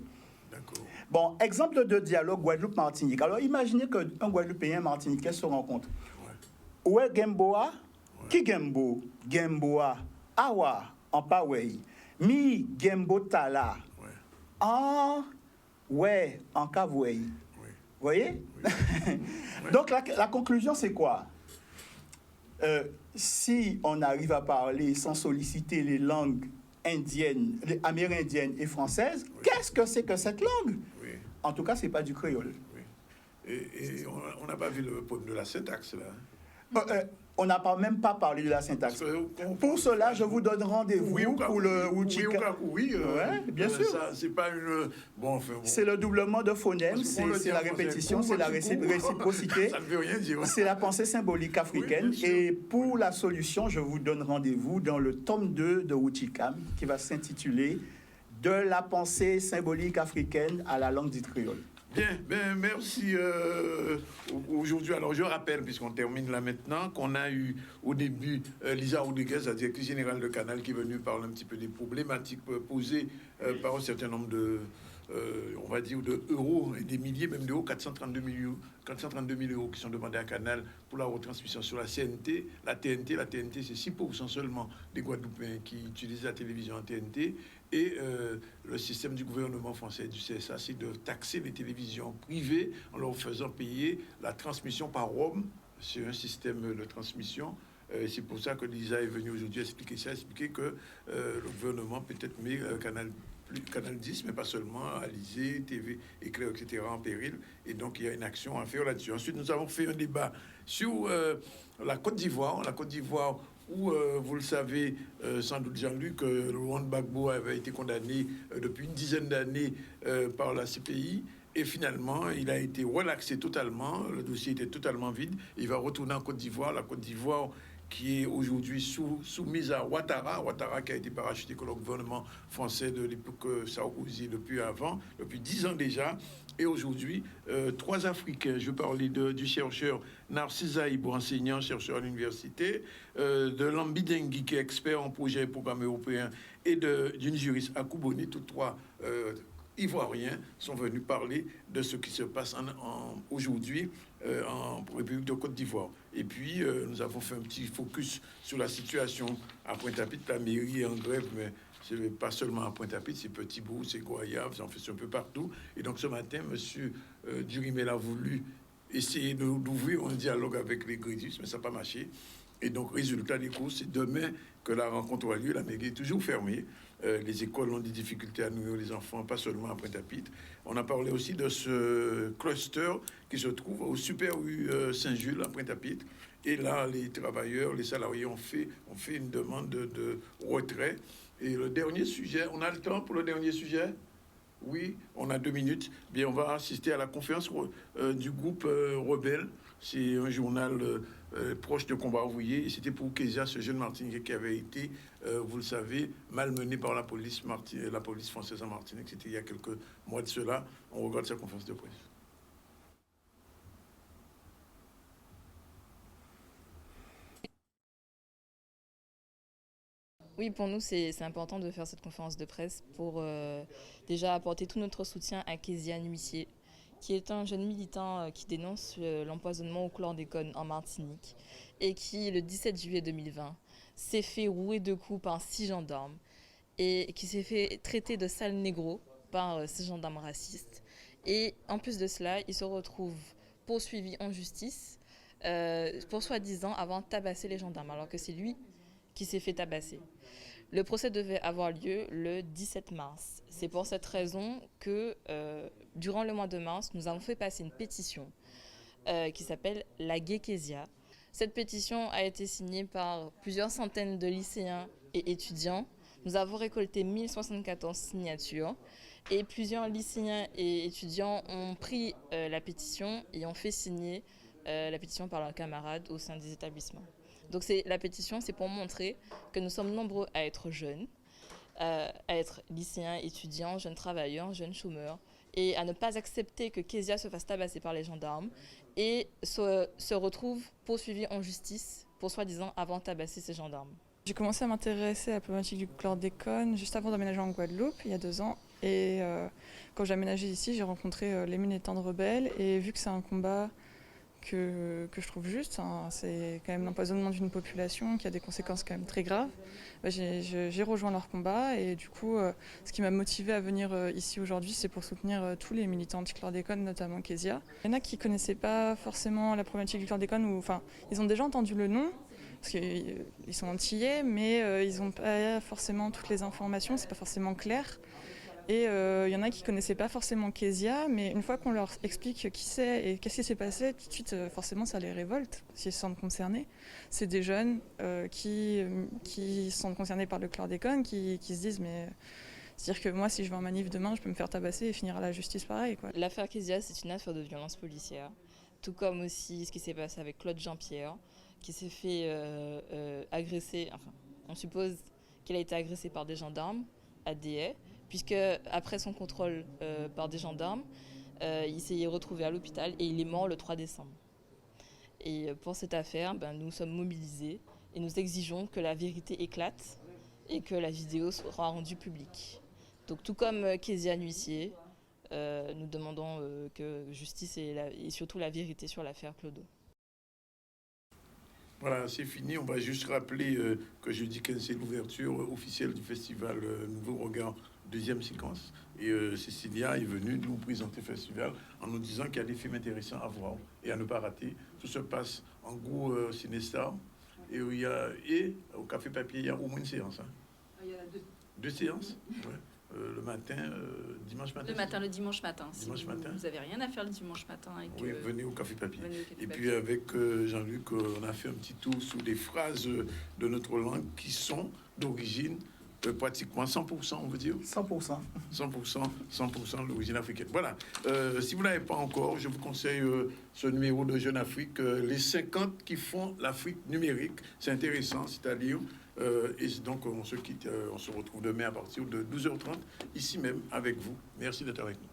D'accord. Bon, exemple de dialogue Guadeloupe-Martinique. Alors, imaginez qu'un Guadeloupéen et un Martiniquais se rencontrent. Ouais, Gemboa? Qui Gembo? Gemboa. Awa, en Pawei. Mi, Gembo Tala. En, ouais, en Kavouei. Vous voyez? Donc, la conclusion, c'est quoi? Si on arrive à parler sans solliciter les langues indiennes, les amérindiennes et françaises, qu'est-ce que c'est que cette langue? En tout cas, c'est pas du créole. Et on n'a pas vu le problème de la syntaxe, là. On n'a même pas parlé de la syntaxe. Pour cela, je vous donne rendez-vous pour le Wuchika. Oui, bien sûr. Ça, c'est pas une... Bon. C'est le doublement de phonèmes, c'est la répétition, c'est la réciprocité. Ça ne veut rien dire. C'est la pensée symbolique africaine. Et pour la solution, je vous donne rendez-vous dans le tome 2 de Wuchikam, qui va s'intituler « De la pensée symbolique africaine à la langue dite créole ». Bien, merci. Aujourd'hui, alors je rappelle, puisqu'on termine là maintenant, qu'on a eu au début Lisa Rodriguez, la directrice générale de Canal, qui est venue parler un petit peu des problématiques posées par un certain nombre de, on va dire, de euros et des milliers, même d'euros, 432 000 euros qui sont demandés à Canal pour la retransmission sur la CNT. La TNT, c'est 6% seulement des Guadeloupéens qui utilisent la télévision en TNT. Et le système du gouvernement français, du CSA, c'est de taxer les télévisions privées en leur faisant payer la transmission par Rome. C'est un système de transmission. C'est pour ça que Lisa est venue aujourd'hui expliquer que le gouvernement peut-être met Canal 10, mais pas seulement, Alizé, TV, Éclair, etc. en péril. Et donc, il y a une action à faire là-dessus. Ensuite, nous avons fait un débat sur la Côte d'Ivoire. La Côte d'Ivoire, où, vous le savez, sans doute Jean-Luc, Laurent Gbagbo avait été condamné depuis une dizaine d'années par la CPI. Et finalement, il a été relaxé totalement. Le dossier était totalement vide. Il va retourner en Côte d'Ivoire. La Côte d'Ivoire qui est aujourd'hui soumise à Ouattara. Ouattara qui a été parachuté par le gouvernement français de l'époque Sarkozy depuis 10 ans déjà. Et aujourd'hui, 3 Africains, je parlais du chercheur Narcisse Aïbou, enseignant, chercheur à l'université, de Lambi Dengui, qui est expert en projet et programme européen, et d'une juriste Akouboni, tous 3 Ivoiriens sont venus parler de ce qui se passe aujourd'hui en République de Côte d'Ivoire. Et puis, nous avons fait un petit focus sur la situation à Pointe-à-Pitre. La mairie est en grève, mais ce n'est pas seulement à Pointe-à-Pitre, c'est Petit-Bourg, c'est Goyave, c'est un peu partout. Et donc, ce matin, M. Durimel a voulu essayer d'ouvrir un dialogue avec les Grédus, mais ça n'a pas marché. Et donc, résultat des courses, c'est demain que la rencontre aura lieu. La mairie est toujours fermée. Les écoles ont des difficultés à nourrir les enfants, pas seulement à Pointe-à-Pitre. On a parlé aussi de ce cluster qui se trouve au Super U Saint-Jules, à Pointe-à-Pitre. Et là, les travailleurs, les salariés ont fait une demande de retrait. Et le dernier sujet, on a le temps pour le dernier sujet ? Oui, on a 2 minutes. Bien, on va assister à la conférence du groupe Rebelle. C'est un journal proche de Combat Ouvrier. Et c'était pour Kezia, ce jeune Martiniquais qui avait été, vous le savez, malmené par la police française en Martinique. C'était il y a quelques mois de cela. On regarde sa conférence de presse. Oui, pour nous, c'est important de faire cette conférence de presse pour déjà apporter tout notre soutien à Kezia Nuissier, qui est un jeune militant qui dénonce l'empoisonnement au chlordécone en Martinique et qui, le 17 juillet 2020, s'est fait rouer de coups par 6 gendarmes et qui s'est fait traiter de sale négro par ces gendarmes racistes. Et en plus de cela, il se retrouve poursuivi en justice pour soi-disant avoir tabassé les gendarmes, alors que c'est lui qui s'est fait tabasser. Le procès devait avoir lieu le 17 mars. C'est pour cette raison que, durant le mois de mars, nous avons fait passer une pétition qui s'appelle La Gay Kezia. Cette pétition a été signée par plusieurs centaines de lycéens et étudiants. Nous avons récolté 1074 signatures et plusieurs lycéens et étudiants ont pris la pétition et ont fait signer la pétition par leurs camarades au sein des établissements. Donc la pétition, c'est pour montrer que nous sommes nombreux à être jeunes, à être lycéens, étudiants, jeunes travailleurs, jeunes chômeurs, et à ne pas accepter que Kezia se fasse tabasser par les gendarmes et se retrouve poursuivi en justice pour soi-disant avoir tabassé ces gendarmes. J'ai commencé à m'intéresser à la problématique du chlordécone juste avant d'emménager en Guadeloupe, il y a 2 ans. Et quand j'ai aménagé ici, j'ai rencontré les militants de rebelles, et vu que c'est un combat que je trouve juste, hein, c'est quand même l'empoisonnement d'une population qui a des conséquences quand même très graves, j'ai rejoint leur combat, et du coup ce qui m'a motivée à venir ici aujourd'hui, c'est pour soutenir tous les militants anti-chlordécone, notamment Kezia. Il y en a qui ne connaissaient pas forcément la problématique du chlordécone, ou enfin ils ont déjà entendu le nom, parce qu'ils sont antillais, mais ils n'ont pas forcément toutes les informations, c'est pas forcément clair. Et il y en a qui ne connaissaient pas forcément Kezia, mais une fois qu'on leur explique qui c'est et qu'est-ce qui s'est passé, tout de suite, forcément, ça les révolte, s'ils se sentent concernés. C'est des jeunes qui se sentent concernés par le chlordécone, qui se disent, mais c'est-à-dire que moi, si je vais en manif demain, je peux me faire tabasser et finir à la justice pareil, quoi. L'affaire Kezia, c'est une affaire de violence policière, tout comme aussi ce qui s'est passé avec Claude Jean-Pierre, qui s'est fait agresser, enfin, on suppose qu'il a été agressé par des gendarmes à Déhay, puisque après son contrôle par des gendarmes, il s'est retrouvé à l'hôpital et il est mort le 3 décembre. Et pour cette affaire, nous sommes mobilisés et nous exigeons que la vérité éclate et que la vidéo soit rendue publique. Donc tout comme Kezia Nuissier, nous demandons que justice et surtout la vérité sur l'affaire Clodo. Voilà, c'est fini. On va juste rappeler que jeudi 15, c'est l'ouverture officielle du festival Nouveau Regard, deuxième séquence. Et Cécilia est venue nous présenter le festival en nous disant qu'il y a des films intéressants à voir et à ne pas rater. Tout se passe en gros Cinestar. Et au Café Papier, il y a au moins une séance. Hein. Il y en a 2. 2 séances, ouais. Le matin, dimanche matin. Le dimanche matin. Dimanche matin. Vous n'avez rien à faire le dimanche matin. Oui, venez au Café Papier. Puis avec Jean-Luc, on a fait un petit tour sur des phrases de notre langue qui sont d'origine pratiquement 100%, on veut dire. 100%. 100% d'origine africaine. Voilà. Si vous ne l'avez pas encore, je vous conseille ce numéro de Jeune Afrique, les 50 qui font l'Afrique numérique. C'est intéressant, c'est-à-dire... et donc, on se quitte, on se retrouve demain à partir de 12h30, ici même, avec vous. Merci d'être avec nous.